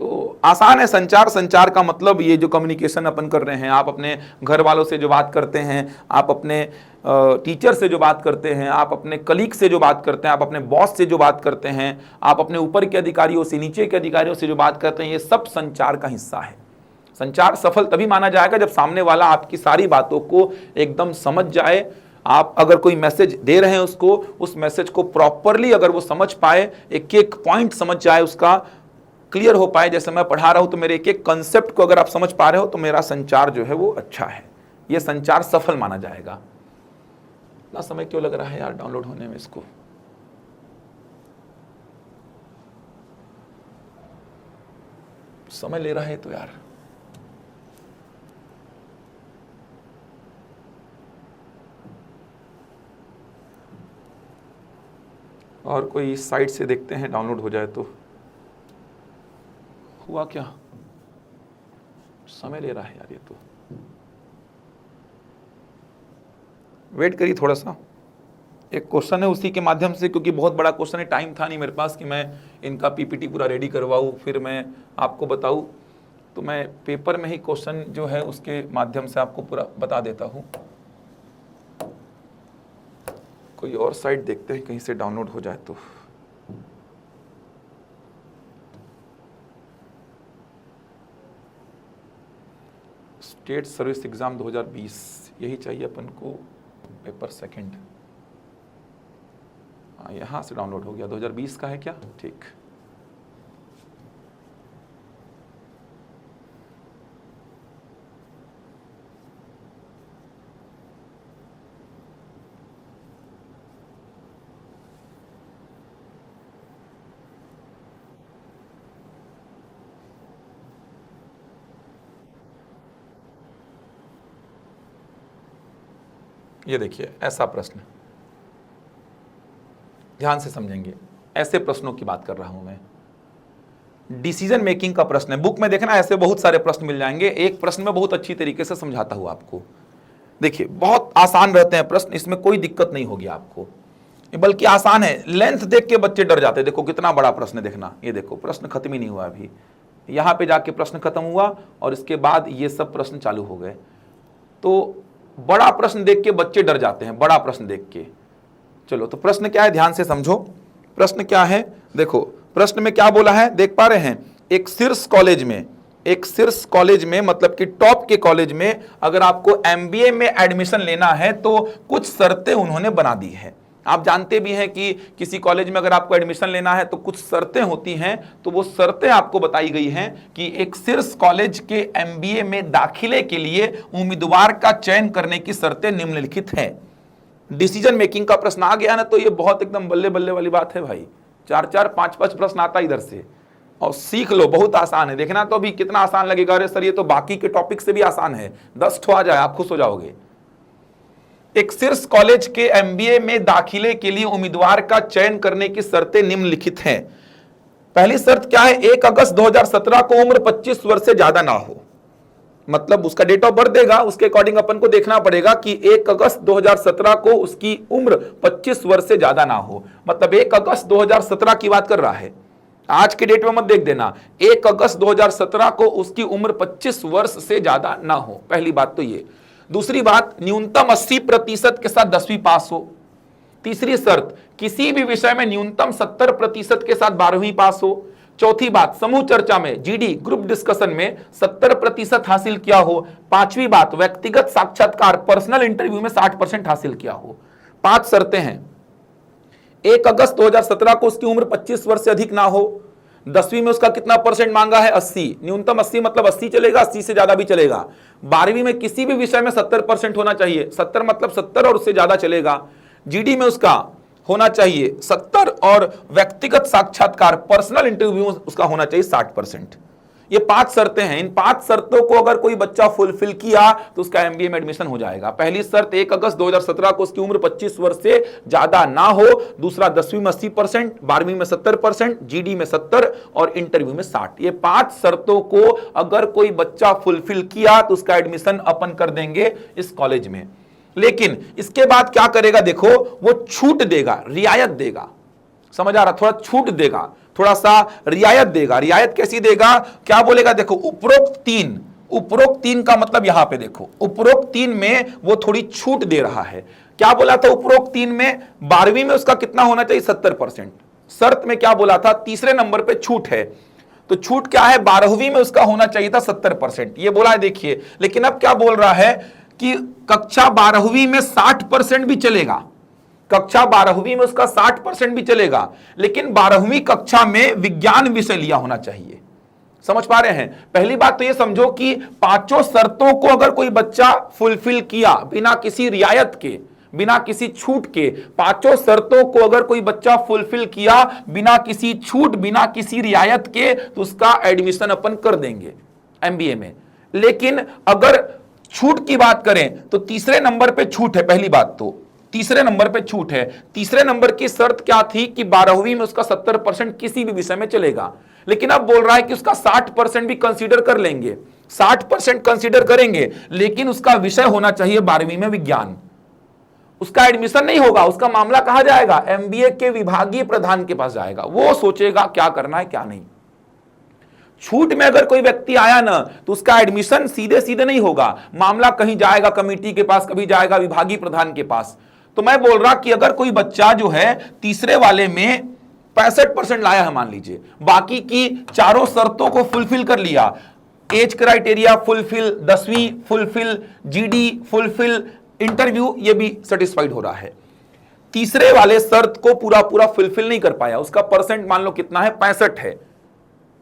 तो आसान है संचार। संचार का मतलब ये जो कम्युनिकेशन अपन कर रहे हैं, आप अपने घर वालों से जो बात करते हैं, आप अपने टीचर से जो बात करते हैं, आप अपने कलीग से जो बात करते हैं, आप अपने बॉस से जो बात करते हैं, आप अपने ऊपर के अधिकारियों से, नीचे के अधिकारियों से जो बात करते हैं, ये सब संचार का हिस्सा है। संचार सफल तभी माना जाएगा जब सामने वाला आपकी सारी बातों को एकदम समझ जाए। आप अगर कोई मैसेज दे रहे हैं उसको, उस मैसेज को प्रॉपरली अगर वो समझ पाए, एक एक पॉइंट समझ जाए, उसका क्लियर हो पाए। जैसे मैं पढ़ा रहा हूं तो मेरे एक एक कंसेप्ट को अगर आप समझ पा रहे हो, तो मेरा संचार जो है वो अच्छा है, ये संचार सफल माना जाएगा। इतना समय क्यों लग रहा है यार डाउनलोड होने में? इसको समय ले रहा है तो यार। और कोई इस साइट से देखते हैं डाउनलोड हो जाए तो। हुआ क्या? समय ले रहा है यार ये तो। वेट करिए थोड़ा सा। एक क्वेश्चन है उसी के माध्यम से, क्योंकि बहुत बड़ा क्वेश्चन है, टाइम था नहीं मेरे पास कि मैं इनका पीपीटी पूरा रेडी करवाऊँ फिर मैं आपको बताऊँ। तो मैं पेपर में ही क्वेश्चन जो है उसके माध्यम से आपको पूरा बता देता हूँ। कोई और साइट देखते हैं कहीं से डाउनलोड हो जाए तो। स्टेट सर्विस एग्जाम 2020 यही चाहिए अपन को, पेपर सेकंड। हाँ, यहां से डाउनलोड हो गया। 2020 का है क्या? ठीक। ये देखिए ऐसा प्रश्न, ध्यान से समझेंगे, ऐसे प्रश्नों की बात कर रहा हूं मैं। डिसीजन मेकिंग का प्रश्न है। बुक में देखना ऐसे बहुत सारे प्रश्न मिल जाएंगे, एक प्रश्न में बहुत अच्छी तरीके से समझाता हूं आपको। देखिए बहुत आसान रहते हैं प्रश्न, इसमें कोई दिक्कत नहीं होगी आपको, बल्कि आसान है। लेंथ देख के बच्चे डर जाते हैं। देखो कितना बड़ा प्रश्न है, देखना ये देखो, प्रश्न खत्म ही नहीं हुआ अभी। यहां पे जाके प्रश्न खत्म हुआ और इसके बाद ये सब प्रश्न चालू हो गए। तो बड़ा प्रश्न देख के बच्चे डर जाते हैं, बड़ा प्रश्न देख के। चलो तो प्रश्न क्या है, ध्यान से समझो। प्रश्न क्या है, देखो प्रश्न में क्या बोला है, देख पा रहे हैं? एक शीर्ष कॉलेज में मतलब कि टॉप के कॉलेज में अगर आपको एमबीए में एडमिशन लेना है तो कुछ शर्तें उन्होंने बना दी है। आप जानते भी हैं कि किसी कॉलेज में अगर आपको एडमिशन लेना है तो कुछ शर्तें होती हैं। तो वो शर्तें आपको बताई गई हैं कि एक शीर्ष कॉलेज के एमबीए में दाखिले के लिए उम्मीदवार का चयन करने की शर्तें निम्नलिखित हैं। डिसीजन मेकिंग का प्रश्न आ गया ना, तो ये बहुत एकदम बल्ले बल्ले वाली बात है भाई। 4-4 5-5 प्रश्न आता इधर से, और सीख लो, बहुत आसान है। देखना तो अभी कितना आसान लगेगा, अरे सर ये तो बाकी के टॉपिक से भी आसान है। 10 ठो आ जाए आप खुश हो जाओगे। एक शीर्ष कॉलेज के एमबीए में दाखिले के लिए उम्मीदवार का चयन करने की शर्तें निम्नलिखित हैं। पहली शर्त क्या है, 1 अगस्त 2017 को उम्र 25 वर्ष से ज्यादा ना हो। मतलब उसका डेट ऑफ बर्थ देगा, उसके अकॉर्डिंग अपन को देखना पड़ेगा कि 1 अगस्त 2017 को उसकी उम्र 25 वर्ष से ज्यादा ना हो। मतलब 1 अगस्त 2017 की बात कर रहा है, आज के डेट में मत देख देना। 1 अगस्त 2017 को उसकी उम्र 25 वर्ष से ज्यादा ना हो। पहली बात तो ये। दूसरी बात, न्यूनतम 80% के साथ 10वीं पास हो। तीसरी शर्त, किसी भी विषय में न्यूनतम 70% के साथ 12वीं पास हो। चौथी बात, समूह चर्चा में जीडी ग्रुप डिस्कशन में 70% हासिल किया हो। पांचवी बात, व्यक्तिगत साक्षात्कार पर्सनल इंटरव्यू में 60% हासिल किया हो। 5 शर्तें हैं। 1 अगस्त 2017 को उसकी उम्र 25 वर्ष से अधिक ना हो। 10वीं में उसका कितना परसेंट मांगा है, 80। न्यूनतम 80 मतलब 80 चलेगा, 80 से ज्यादा भी चलेगा। 12वीं में किसी भी विषय में 70% होना चाहिए। 70 मतलब 70 और उससे ज्यादा चलेगा। जीडी में उसका होना चाहिए 70 और व्यक्तिगत साक्षात्कार पर्सनल इंटरव्यू उसका होना चाहिए 60%। ये 5 शर्तें हैं। इन 5 शर्तों को अगर कोई बच्चा फुलफिल किया तो उसका एमबीए में एडमिशन हो जाएगा। पहली शर्त 1 अगस्त 2017 को उसकी उम्र 25 वर्ष से ज्यादा ना हो। दूसरा 10वीं में 80%, 12वीं में 70%, जीडी में 70 और इंटरव्यू में 60। ये 5 शर्तों को अगर कोई बच्चा फुलफिल किया तो उसका एडमिशन अपन कर देंगे इस कॉलेज में। लेकिन इसके बाद क्या करेगा, देखो वो छूट देगा, रियायत देगा। समझ आ रहा, थोड़ा छूट देगा, थोड़ा सा रियायत देगा। रियायत कैसी देगा, क्या बोलेगा, देखो उपरोक्त 3 का मतलब यहां पे देखो, उपरोक्त 3 में वो थोड़ी छूट दे रहा है। क्या बोला था उपरोक्त 3 में, 12वीं में उसका कितना होना चाहिए, 70%। शर्त में क्या बोला था, तीसरे नंबर पे छूट है, तो छूट क्या है, 12वीं में उसका होना चाहिए था 70%, ये बोला है। देखिए लेकिन अब क्या बोल रहा है कि कक्षा 12वीं में 60% भी चलेगा, कक्षा 12वीं में उसका 60% भी चलेगा, लेकिन 12वीं कक्षा में विज्ञान विषय लिया होना चाहिए। समझ पा रहे हैं। पहली बात तो ये समझो कि 5 शर्तों को अगर कोई बच्चा फुलफिल किया बिना किसी रियायत के, बिना किसी छूट के, 5 शर्तों को अगर कोई बच्चा फुलफिल किया बिना किसी छूट, बिना किसी रियायत के, तो उसका एडमिशन अपन कर देंगे एमबीए में। लेकिन अगर छूट की बात करें तो तीसरे नंबर पे छूट है। पहली बात तो तीसरे नंबर पे छूट है। तीसरे नंबर की शर्त क्या थी कि 12वीं में उसका 70% किसी भी विषय में चलेगा, लेकिन अब बोल रहा है कि उसका 60% भी कंसीडर कर लेंगे, 60% कंसीडर करेंगे, लेकिन उसका विषय होना चाहिए 12वीं में विज्ञान। उसका एडमिशन नहीं होगा, उसका मामला कहां जाएगा, एमबीए के विभागीय प्रधान के पास जाएगा। वो सोचेगा क्या करना है क्या नहीं। छूट में अगर कोई व्यक्ति आया ना तो उसका एडमिशन सीधे सीधे नहीं होगा, मामला कहीं जाएगा कमेटी के पास, कभी जाएगा विभागीय प्रधान के पास। तो मैं बोल रहा कि अगर कोई बच्चा जो है तीसरे वाले में 65% लाया है मान लीजिए, बाकी की चारों शर्तों को फुलफिल कर लिया, एज क्राइटेरिया फुलफिल, 10वीं फुलफिल, जीडी फुलफिल, इंटरव्यू ये भी सेटिस्फाइड हो रहा है, तीसरे वाले शर्त को पूरा पूरा फुलफिल नहीं कर पाया, उसका परसेंट मान लो कितना है, 65 है,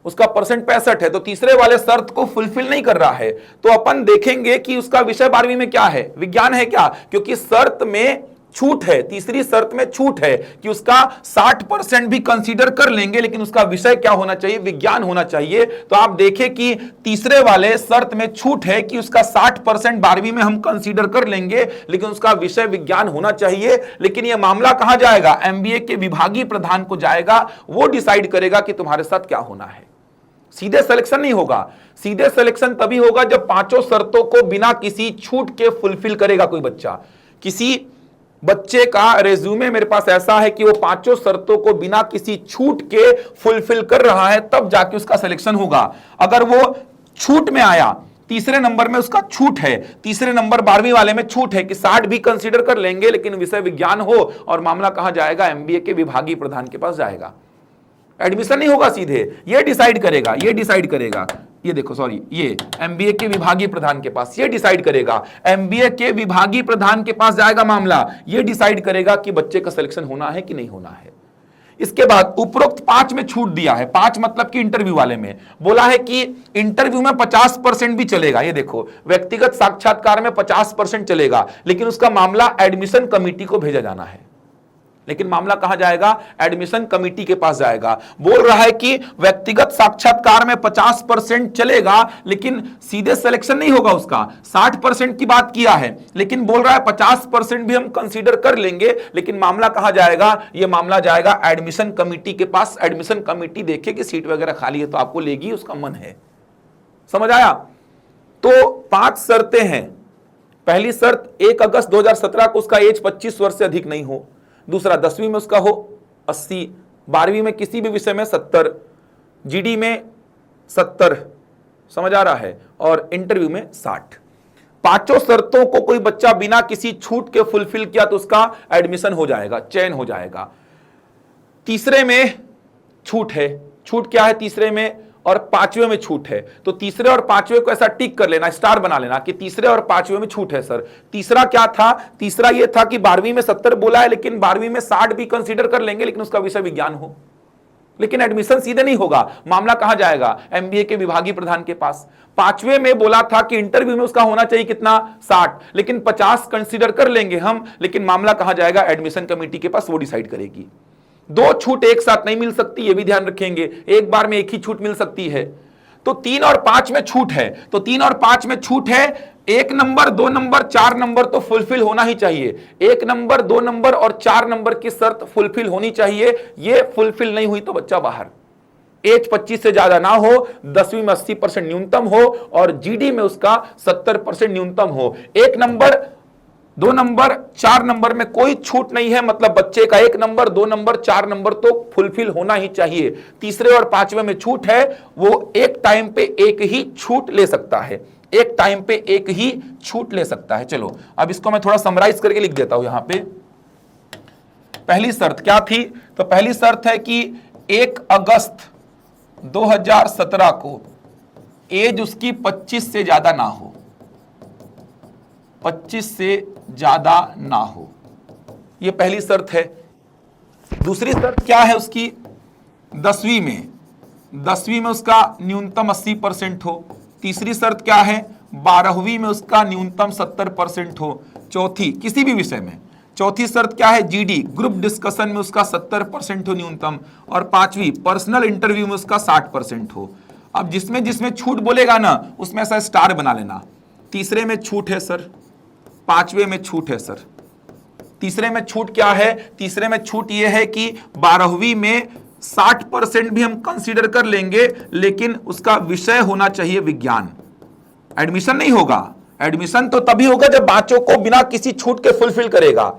उसका परसेंट 65 है, तो तीसरे वाले शर्त को फुलफिल नहीं कर रहा है, तो अपन देखेंगे कि उसका विषय 12वीं में क्या है, विज्ञान है क्या, क्योंकि शर्त में छूट है, तीसरी शर्त में छूट है कि उसका 60% भी कंसीडर कर लेंगे, लेकिन उसका विषय क्या होना चाहिए, विज्ञान होना चाहिए। तो आप देखें कि तीसरे वाले शर्त में छूट है कि उसका 60% 12वीं में हम कंसीडर कर लेंगे, लेकिन उसका विषय विज्ञान होना चाहिए। लेकिन यह मामला कहां जाएगा, एमबीए के विभागीय प्रधान को जाएगा, वो डिसाइड करेगा कि तुम्हारे साथ क्या होना है। सीधे सिलेक्शन नहीं होगा, सीधे सिलेक्शन तभी होगा जब 5 शर्तों को बिना किसी छूट के फुलफिल करेगा कोई बच्चा। किसी बच्चे का रेज्यूमे मेरे पास ऐसा है कि वो 5 शर्तों को बिना किसी छूट के फुलफिल कर रहा है, तब जाके उसका सिलेक्शन होगा। अगर वो छूट में आया, तीसरे नंबर में उसका छूट है, तीसरे नंबर 12वीं वाले में छूट है कि 60 भी कंसीडर कर लेंगे, लेकिन विषय विज्ञान हो, और मामला कहां जाएगा, एमबीए के विभागीय प्रधान के पास जाएगा। एडमिशन नहीं होगा, सीधे ये डिसाइड करेगा, ये डिसाइड करेगा, ये देखो सॉरी, ये एमबीए के विभागीय प्रधान के पास, ये डिसाइड करेगा, एमबीए के विभागीय प्रधान के पास जाएगा मामला, ये डिसाइड करेगा कि बच्चे का सिलेक्शन होना है कि नहीं होना है। इसके बाद उपरोक्त 5 में छूट दिया है, 5 मतलब कि इंटरव्यू वाले में बोला है कि इंटरव्यू में 50% भी चलेगा। ये देखो, व्यक्तिगत साक्षात्कार में 50% चलेगा, लेकिन उसका मामला एडमिशन कमेटी को भेजा जाना है। लेकिन मामला कहां जाएगा, एडमिशन कमेटी के पास जाएगा। बोल रहा है कि व्यक्तिगत साक्षात्कार में 50% चलेगा, लेकिन सीधे सिलेक्शन नहीं होगा उसका, 60% की बात किया है, लेकिन बोल रहा है 50% भी हम कंसीडर कर लेंगे, लेकिन मामला कहां जाएगा, यह मामला जाएगा एडमिशन कमेटी के पास। एडमिशन कमेटी देखे कि सीट वगैरह खाली है तो आपको लेगी, उसका मन है। समझ आया। तो 5 शर्तें हैं। पहली शर्त 1 अगस्त 2017 को उसका एज 25 वर्ष से अधिक नहीं हो। दूसरा 10वीं में उसका हो 80, 12वीं में किसी भी विषय में 70, जीडी में 70, समझ आ रहा है, और इंटरव्यू में 60। 5 शर्तों को कोई बच्चा बिना किसी छूट के फुलफिल किया तो उसका एडमिशन हो जाएगा, चयन हो जाएगा। तीसरे में छूट है, छूट क्या है तीसरे में, और 5वें में छूट है, तो तीसरे और 5वें को ऐसा टिक कर लेना, स्टार बना लेना कि तीसरे और 5वें में छूट है। सर तीसरा क्या था, तीसरा ये था कि 12वीं में 70 बोला है, लेकिन 12वीं में 60 भी कंसीडर कर लेंगे, लेकिन उसका विषय विज्ञान हो। लेकिन एडमिशन सीधे नहीं होगा, मामला कहां जाएगा, एमबीए के विभागीय प्रधान के पास। 5वें में बोला था कि इंटरव्यू में उसका होना चाहिए कितना, 60, लेकिन 50 कंसीडर कर लेंगे हम, लेकिन मामला कहां जाएगा, एडमिशन कमेटी के पास, वो डिसाइड करेगी। 2 छूट एक साथ नहीं मिल सकती, ये भी ध्यान रखेंगे, एक बार में एक ही छूट मिल सकती है। तो 3 और 5 में छूट है, तो 3 और 5 में छूट है। 1 नंबर, 2 नंबर, 4 नंबर तो फुलफिल होना ही चाहिए। 1 नंबर, 2 नंबर और 4 नंबर की शर्त फुलफिल होनी चाहिए। ये फुलफिल नहीं हुई तो बच्चा बाहर। एज 25 से ज्यादा ना हो, 10वीं में 80% न्यूनतम हो और जीडी में उसका 70% न्यूनतम हो। 1 नंबर, 2 नंबर, 4 नंबर में कोई छूट नहीं है, मतलब बच्चे का 1 नंबर, 2 नंबर, 4 नंबर तो फुलफिल होना ही चाहिए। तीसरे और पांचवें में छूट है, वो एक टाइम पे एक ही छूट ले सकता है, एक टाइम पे एक ही छूट ले सकता है। चलो अब इसको मैं थोड़ा समराइज करके लिख देता हूं यहां पे। पहली शर्त क्या थी? तो पहली शर्त है कि 1 अगस्त 2017 को एज उसकी 25 से ज्यादा ना हो, 25 से ज्यादा ना हो, यह पहली शर्त है। दूसरी शर्त क्या है उसकी? 10वीं में उसका न्यूनतम 80% हो। तीसरी शर्त क्या है? 12वीं में उसका न्यूनतम 70% हो। चौथी, किसी भी विषय में, चौथी शर्त क्या है? जीडी, ग्रुप डिस्कशन में उसका 70% हो न्यूनतम। और पांचवी, पर्सनल इंटरव्यू में उसका 60% हो। अब जिसमें जिसमें छूट बोलेगा ना, उसमें ऐसा स्टार बना लेना। तीसरे में छूट है सर, पांचवे में छूट है सर। तीसरे में छूट क्या है? तीसरे में छूट यह है कि 12वीं में 60% भी हम कंसीडर कर लेंगे, लेकिन उसका विषय होना चाहिए विज्ञान। एडमिशन नहीं होगा, एडमिशन तो तभी होगा जब बच्चों को बिना किसी छूट के फुलफिल करेगा।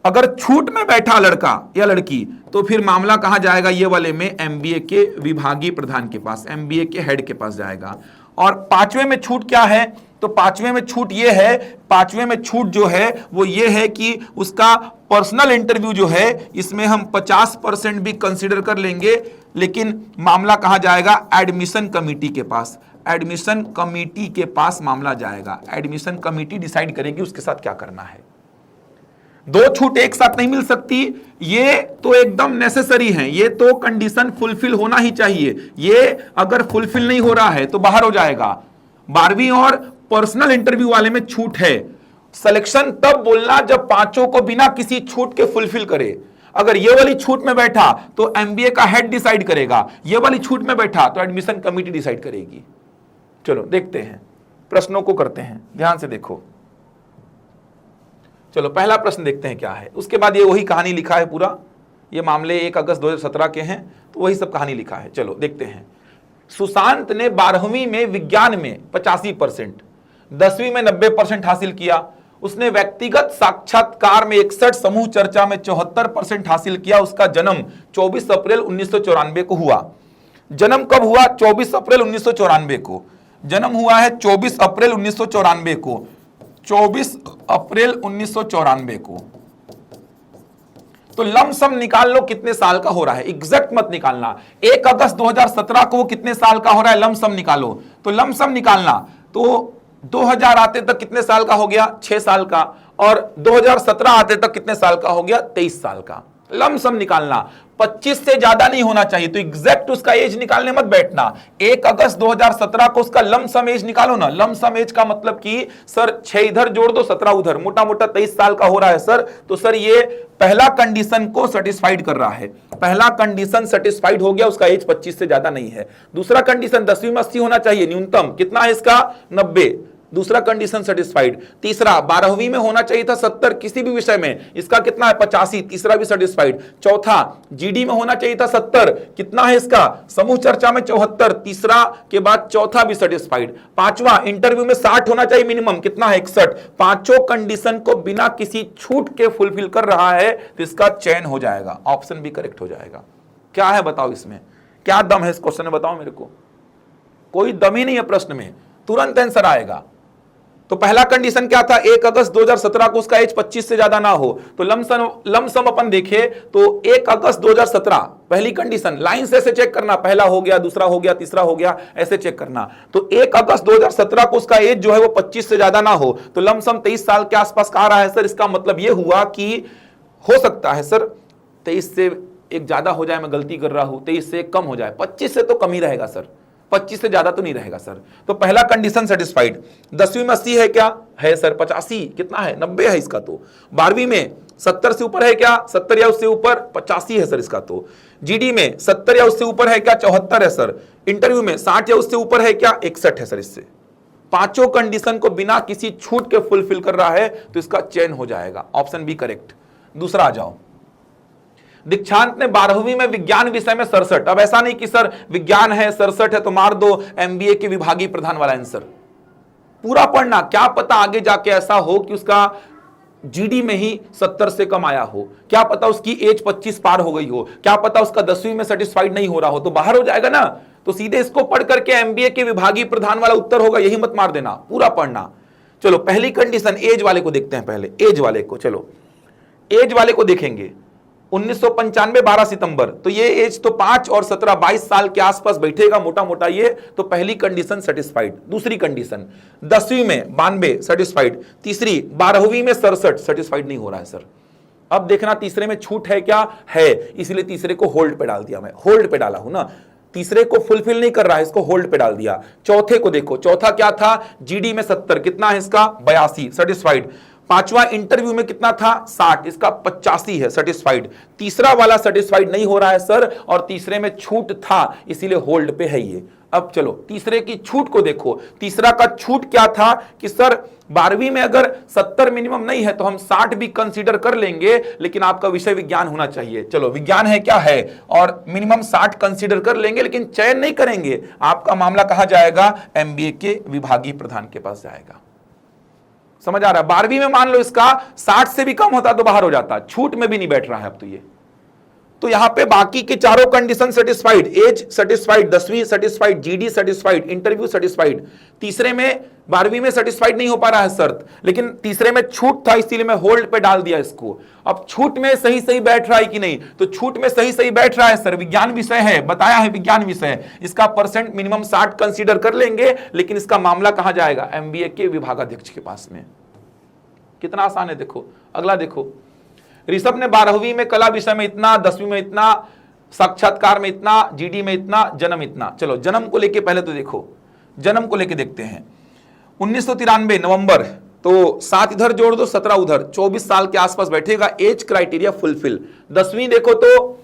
अगर छूट में बैठा लड़का या लड़की, तो फिर मामला कहां जाएगा? ये वाले में एमबीए के विभागीय प्रधान के पास, एमबीए के हेड के पास जाएगा। और पांचवें में छूट क्या है? तो पांचवें में छूट ये है, पांचवें में छूट जो है वो ये है कि उसका पर्सनल इंटरव्यू जो है, इसमें हम 50% भी कंसीडर कर लेंगे, लेकिन मामला कहां जाएगा? एडमिशन कमिटी के पास। एडमिशन कमिटी के पास मामला जाएगा। एडमिशन कमिटी डिसाइड करेगी उसके साथ क्या करना है। दो छूट एक साथ नहीं मिल सकती, ये तो एकदम नेसेसरी है, ये तो कंडीशन फुलफिल होना ही चाहिए। ये अगर फुलफिल नहीं हो रहा है तो बाहर हो जाएगा। 12वीं और पर्सनल इंटरव्यू वाले में छूट है। सिलेक्शन तब बोलना जब पांचों को बिना किसी छूट के फुलफिल करे। अगर ये वाली छूट में बैठा तो एमबीए का हेड डिसाइड करेगा, ये वाली छूट में बैठा तो एडमिशन कमिटी डिसाइड करेगी। चलो देखते हैं, प्रश्नों को करते हैं, ध्यान से देखो। चलो पहला प्रश्न देखते हैं क्या है। उसके बाद ये वही कहानी लिखा है पूरा, ये मामले 1 अगस्त 2017 के हैं, तो वही सब कहानी लिखा है। चलो देखते हैं। सुशांत ने 12वीं में विज्ञान में 85%, 10वीं में 90% हासिल किया। उसने व्यक्तिगत साक्षात्कार में 61, समूह चर्चा में 74% हासिल किया। उसका जन्म 24 अप्रैल 1994 को हुआ। जन्म कब हुआ? 24 अप्रैल 1994 को जन्म हुआ है। 24 अप्रैल 1994 को, 24 अप्रैल 1994 को। तो लमसम निकाल लो कितने साल का हो रहा है, एग्जैक्ट मत निकालना। 1 अगस्त 2017 को वो कितने साल का हो रहा है, लमसम निकालो। तो लमसम निकालना तो 2000 आते तक कितने साल का हो गया? 6 साल का। और 2017 आते तक कितने साल का हो गया? 23 साल का। लमसम निकालना, 25 से ज्यादा नहीं होना चाहिए। तो एग्जैक्ट उसका एज निकालने मत बैठना। 1 अगस्त 2017 को उसका लमसम एज निकालो ना। लमसम एज का मतलब कि सर 6 इधर जोड़ दो, 17 उधर, मोटा मोटा 23 साल का हो रहा है सर। तो सर ये पहला कंडीशन को सेटिस्फाइड कर रहा है। पहला कंडीशन सेटिस्फाइड हो गया, उसका एज 25 से ज्यादा नहीं है। दूसरा कंडीशन 10वीं में 80 होना चाहिए न्यूनतम। कितना है इसका? 90। दूसरा कंडीशन सेटिस्फाइड। तीसरा 12वीं में होना चाहिए था 70 किसी भी विषय में, इसका कितना है? 85। तीसरा भी सेटिस्फाइड। चौथा जीडी में होना चाहिए था 70, कितना है इसका? समूह चर्चा में 74, तीसरा के बाद चौथा भी सेटिस्फाइड। पांचवा इंटरव्यू में 60 होना चाहिए मिनिमम, कितना है? 61। पांचों कंडीशन को बिना किसी छूट के फुलफिल कर रहा है, तो इसका चयन हो जाएगा, ऑप्शन भी करेक्ट हो जाएगा। क्या है बताओ, इसमें क्या दम है इस क्वेश्चन में? बताओ मेरे को। कोई दम ही नहीं है प्रश्न में, तुरंत आंसर आएगा। तो पहला कंडीशन क्या था? 1 अगस्त 2017 को उसका एज 25 से ज्यादा ना हो। तो लमसम अपन देखे तो 1 अगस्त 2017 पहली कंडीशन, लाइन से ऐसे चेक करना, पहला हो गया, दूसरा हो गया, तीसरा हो गया, ऐसे चेक करना। तो 1 अगस्त 2017 को उसका एज जो है वो 25 से ज्यादा ना हो, तो लमसम 23 साल के आसपास का आ रहा है सर। इसका मतलब ये हुआ कि हो सकता है सर 23 से एक ज्यादा हो जाए, मैं गलती कर रहा हूं, 23 से कम हो जाए, 25 से तो कम ही रहेगा सर। 25 से ज्यादा तो नहीं रहेगा सर। तो पहला कंडीशन सेटिस्फाइड। 10वीं में 80 है क्या? है सर। 85 कितना है? 90 है इसका। तो 12वीं में 70 से ऊपर है क्या? 70 या उससे ऊपर? 85 है सर इसका। तो जीडी में 70 या उससे ऊपर है क्या? 74 है सर। इंटरव्यू में 60 या उससे ऊपर है क्या? 61 है सर। इससे पांचों कंडीशन को बिना किसी छूट के फुलफिल कर रहा है तो इसका चयन हो जाएगा। Option B correct. दूसरा आ जाओ। दीक्षांत ने 12वीं में विज्ञान विषय में 67। अब ऐसा नहीं कि सर विज्ञान है 67 है तो मार दो एमबीए के विभागीय प्रधान वाला आंसर। पूरा पढ़ना, क्या पता आगे जाके ऐसा हो कि उसका जीडी में ही 70 से कम आया हो, क्या पता उसकी एज 25 पार हो गई हो, क्या पता उसका 10वीं में सेटिस्फाइड नहीं हो रहा हो, तो बाहर हो जाएगा ना। तो सीधे इसको पढ़ करके एमबीए के विभागीय प्रधान वाला उत्तर होगा, यही मत मार देना, पूरा पढ़ना। चलो पहली कंडीशन एज वाले को देखते हैं। पहले एज वाले को, चलो एज वाले को देखेंगे। 1995 12 सितंबर, तो ये एज तो 5 और 17 22 साल के आसपास बैठेगा मोटा मोटा ये। तो पहली कंडीशन सेटिस्फाइड। दूसरी कंडीशन 10वीं में 92 सेटिस्फाइड। तीसरी 12वीं में 67 सेटिस्फाइड नहीं हो रहा है सर। अब देखना तीसरे में छूट है क्या? है, इसलिए तीसरे को होल्ड पे डाल दिया। मैं होल्ड पे डाला हूं ना, तीसरे को फुलफिल नहीं कर रहा है, इसको होल्ड पे डाल दिया। चौथे को देखो, चौथा क्या था? जीडी में 70, कितना है इसका? 82 सेटिस्फाइड। पांचवा इंटरव्यू में कितना था? 60, इसका 85 है सेटिस्फाइड। तीसरा वाला सेटिस्फाइड नहीं हो रहा है सर, और तीसरे में छूट था इसीलिए होल्ड पे है ये। अब चलो तीसरे की छूट को देखो। तीसरा का छूट क्या था कि सर 12वीं में अगर 70 मिनिमम नहीं है तो हम 60 भी कंसीडर कर लेंगे, लेकिन आपका विषय विज्ञान होना चाहिए। चलो विज्ञान है क्या? है, और मिनिमम 60 कंसीडर कर लेंगे, लेकिन चयन नहीं करेंगे। आपका मामला कहां जाएगा? एमबीए के विभागीय प्रधान के पास जाएगा। समझ आ रहा है? 12वीं में मान लो इसका 60 से भी कम होता तो बाहर हो जाता, छूट में भी नहीं बैठ रहा है अब तो ये। तो यहां पे बाकी के चारों कंडीशन सेटिस्फाइड, एज सेटिस्फाइड, 10वीं satisfied, GD satisfied, interview satisfied. तीसरे में 12वीं में सेटिस्फाइड नहीं हो पा रहा है शर्त, लेकिन तीसरे में छूट था इसीलिए मैं होल्ड पे डाल दिया इसको। अब छूट में सही सही बैठ रहा है कि नहीं? तो छूट में सही सही बैठ रहा है सर, विज्ञान विषय है, बताया है विज्ञान विषय, इसका परसेंट मिनिमम 60 कंसीडर कर लेंगे, लेकिन इसका मामला कहां जाएगा? एमबीए के विभागाध्यक्ष के पास में। कितना आसान है देखो। अगला देखो, ऋषभ ने 12वीं में कला विषय में इतना, 10वीं में इतना, साक्षात्कार में इतना, जीडी में इतना, जन्म इतना। चलो जन्म को लेके पहले तो देखो, जन्म को लेके देखते हैं। 1993 नवंबर, तो 7 इधर जोड़ दो 17 उधर, 24 साल के आसपास बैठेगा। Age criteria fulfil. 10वीं देखो तो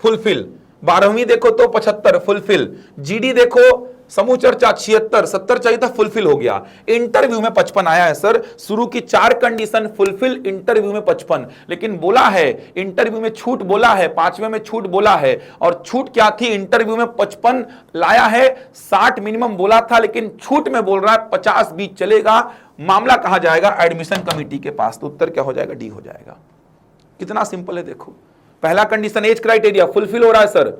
फुलफिल, 12वीं देखो तो 75 फुलफिल, जीडी देखो समूह चर्चा 76, 70 चाहिए था, फुलफिल हो गया। इंटरव्यू में 55 आया है सर। शुरू की 4 कंडीशन फुलफिल, इंटरव्यू में 55, लेकिन बोला है इंटरव्यू में छूट बोला है, 5वें में छूट बोला है, और छूट क्या थी? इंटरव्यू में 55 लाया है, 60 मिनिमम बोला था, लेकिन छूट में बोल रहा है 50 भी चलेगा। मामला कहां जाएगा? एडमिशन कमेटी के पास। तो उत्तर क्या हो जाएगा? डी हो जाएगा। कितना सिंपल है देखो। पहला कंडीशन एज क्राइटेरिया फुलफिल हो रहा है सर।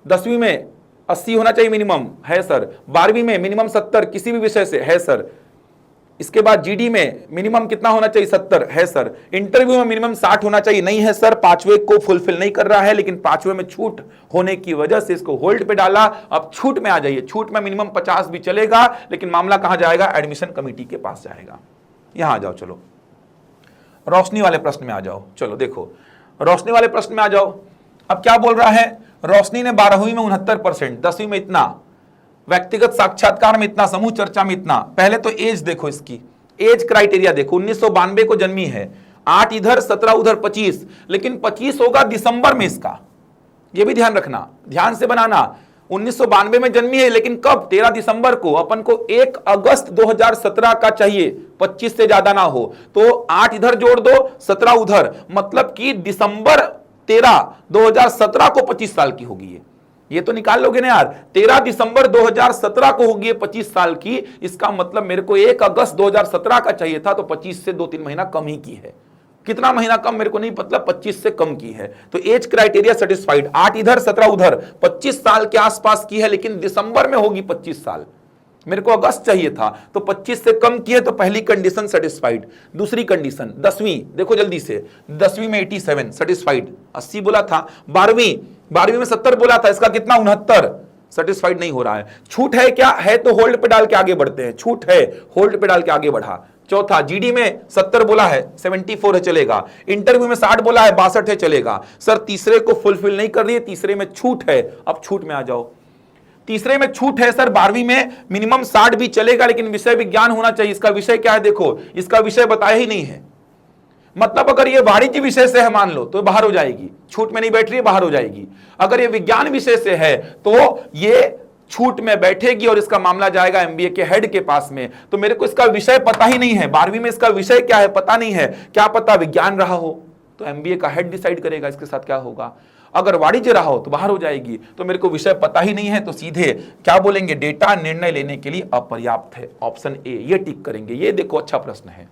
10वीं में 80 होना चाहिए मिनिमम, है सर। 12वीं में मिनिमम 70 किसी भी विषय से, है सर। इसके बाद जीडी में मिनिमम कितना होना चाहिए? 70, है सर। इंटरव्यू में मिनिमम 60 होना चाहिए, नहीं है सर। 5वें को फुलफिल नहीं कर रहा है, लेकिन 5वें में छूट होने की वजह से इसको होल्ड पे डाला। अब छूट में आ जाइए। छूट में मिनिमम 50 भी चलेगा, लेकिन मामला कहां जाएगा? एडमिशन कमेटी के पास जाएगा। यहां आ जाओ। चलो रोशनी वाले प्रश्न में आ जाओ। चलो देखो रोशनी वाले प्रश्न में आ जाओ। अब क्या बोल रहा है? रोशनी ने 12वीं में 69%, 10वीं में इतना, व्यक्तिगत साक्षात्कार में इतना, समूह चर्चा में इतना। पहले तो एज देखो, इसकी एज क्राइटेरिया देखो। 1992 को जन्मी है, 8 इधर 17 उधर 25, लेकिन 25 होगा दिसंबर में इसका, यह भी ध्यान रखना, ध्यान से बनाना। 1992 में जन्मी है, लेकिन कब? 13 दिसंबर को। अपन को 1 अगस्त 2017 का चाहिए, 25 से ज्यादा ना हो। तो 8 इधर जोड़ दो 17 उधर, मतलब कि दिसंबर 13 2017 को 25 साल की होगी ये तो निकाल लोगे ना यार। 13 दिसंबर 2017 को होगी 25 साल की। इसका मतलब मेरे को 1 अगस्त 2017 का चाहिए था, तो 25 से 2-3 महीना कम ही की है। कितना महीना कम मेरे को नहीं, मतलब 25 से कम की है। तो एज क्राइटेरिया सेटिस्फाइड। 8 इधर 17 उधर, 25 साल के आसपास की है, लेकिन दिसंबर में होगी 25 साल। मेरे को अगस्त चाहिए था, तो 25 से कम की है, तो पहली कंडीशन सेटिस्फाइड। दूसरी कंडीशन 10वीं देखो जल्दी से। 10वीं में 87 सेटिस्फाइड, 80 बोला था। 12वीं में 70 बोला था, इसका कितना? 69, सेटिस्फाइड नहीं हो रहा है। छूट है क्या? है तो होल्ड पे डाल के आगे बढ़ते हैं। छूट है, होल्ड पे डाल के आगे बढ़ा। चौथा जीडी में 70 बोला है, 74 है, चलेगा। इंटरव्यू में 60 बोला है, 62 है, चलेगा। सर तीसरे को फुलफिल नहीं कर रही है, तीसरे में छूट है। अब छूट में आ जाओ। तीसरे में छूट है सर, 12वीं में मिनिमम 60 भी चलेगा लेकिन विषय विज्ञान होना चाहिए। इसका विषय क्या है देखो, इसका विषय बताया ही नहीं है। मतलब अगर ये वाणिज्य विषय से है मान लो तो बाहर हो जाएगी, छूट में नहीं बैठ रही है, बाहर हो जाएगी। अगर ये विज्ञान विषय से है तो ये छूट में बैठेगी और इसका मामला जाएगा एमबीए के हेड के पास में। तो मेरे को इसका विषय पता ही नहीं है, 12वीं में इसका विषय क्या है पता नहीं है, क्या पता विज्ञान रहा हो तो एमबीए का हेड डिसाइड करेगा इसके साथ क्या होगा। अगर वाणिज्य रहा हो तो बाहर हो जाएगी। तो मेरे को विषय पता ही नहीं है तो सीधे क्या बोलेंगे, डेटा निर्णय लेने के लिए अपर्याप्त है, ऑप्शन ए, ये टिक करेंगे। ये देखो अच्छा प्रश्न है,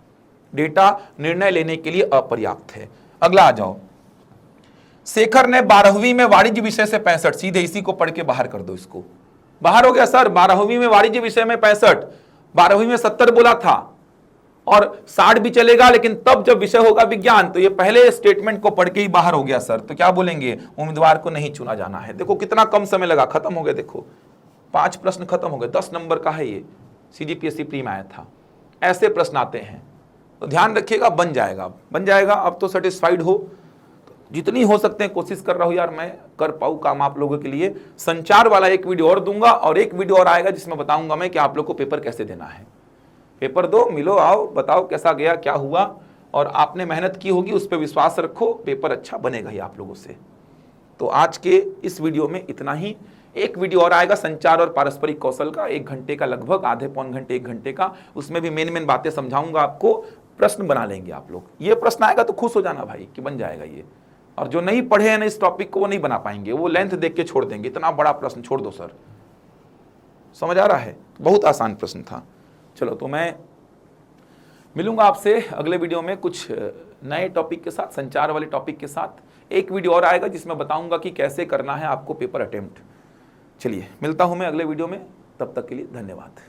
डेटा निर्णय लेने के लिए अपर्याप्त है। अगला आ जाओ, शेखर ने 12वीं में वाणिज्य विषय से 65, सीधे इसी को पढ़ के बाहर कर दो, इसको बाहर हो गया सर। 12वीं में वाणिज्य विषय में 65, 12वीं में 70 बोला था और 60 भी चलेगा लेकिन तब जब विषय होगा विज्ञान। तो ये पहले स्टेटमेंट को पढ़ के ही बाहर हो गया सर। तो क्या बोलेंगे, उम्मीदवार को नहीं चुना जाना है। देखो कितना कम समय लगा, खत्म हो गया। देखो 5 प्रश्न खत्म हो गए, 10 नंबर का है ये, सीजीपीएससी प्री में आया था। ऐसे प्रश्न आते हैं तो ध्यान रखिएगा, बन जाएगा बन जाएगा। अब तो सेटिस्फाइड हो, जितनी हो सकते हैं कोशिश कर रहा हूं यार मैं कर पाऊं काम आप लोगों के लिए। संचार वाला एक वीडियो और दूंगा और एक वीडियो और आएगा जिसमें बताऊंगा मैं कि आप लोग को पेपर कैसे देना है। पेपर दो, मिलो, आओ, बताओ कैसा गया, क्या हुआ, और आपने मेहनत की होगी उस पर विश्वास रखो, पेपर अच्छा बनेगा ही आप लोगों से। तो आज के इस वीडियो में इतना ही। एक वीडियो और आएगा संचार और पारस्परिक कौशल का, 1 घंटे का, लगभग आधे पौन घंटे 1 घंटे का। उसमें भी मेन बातें समझाऊंगा आपको, प्रश्न बना लेंगे आप लोग। ये प्रश्न आएगा तो खुश हो जाना भाई कि बन जाएगा ये। और जो नहीं पढ़े हैं ना इस टॉपिक को वो नहीं बना पाएंगे, वो लेंथ देख के छोड़ देंगे। इतना बड़ा प्रश्न छोड़ दो सर, समझ आ रहा है? बहुत आसान प्रश्न था। चलो तो मैं मिलूंगा आपसे अगले वीडियो में कुछ नए टॉपिक के साथ, संचार वाले टॉपिक के साथ। एक वीडियो और आएगा जिसमें बताऊंगा कि कैसे करना है आपको पेपर अटेम्प्ट। चलिए मिलता हूं मैं अगले वीडियो में, तब तक के लिए धन्यवाद।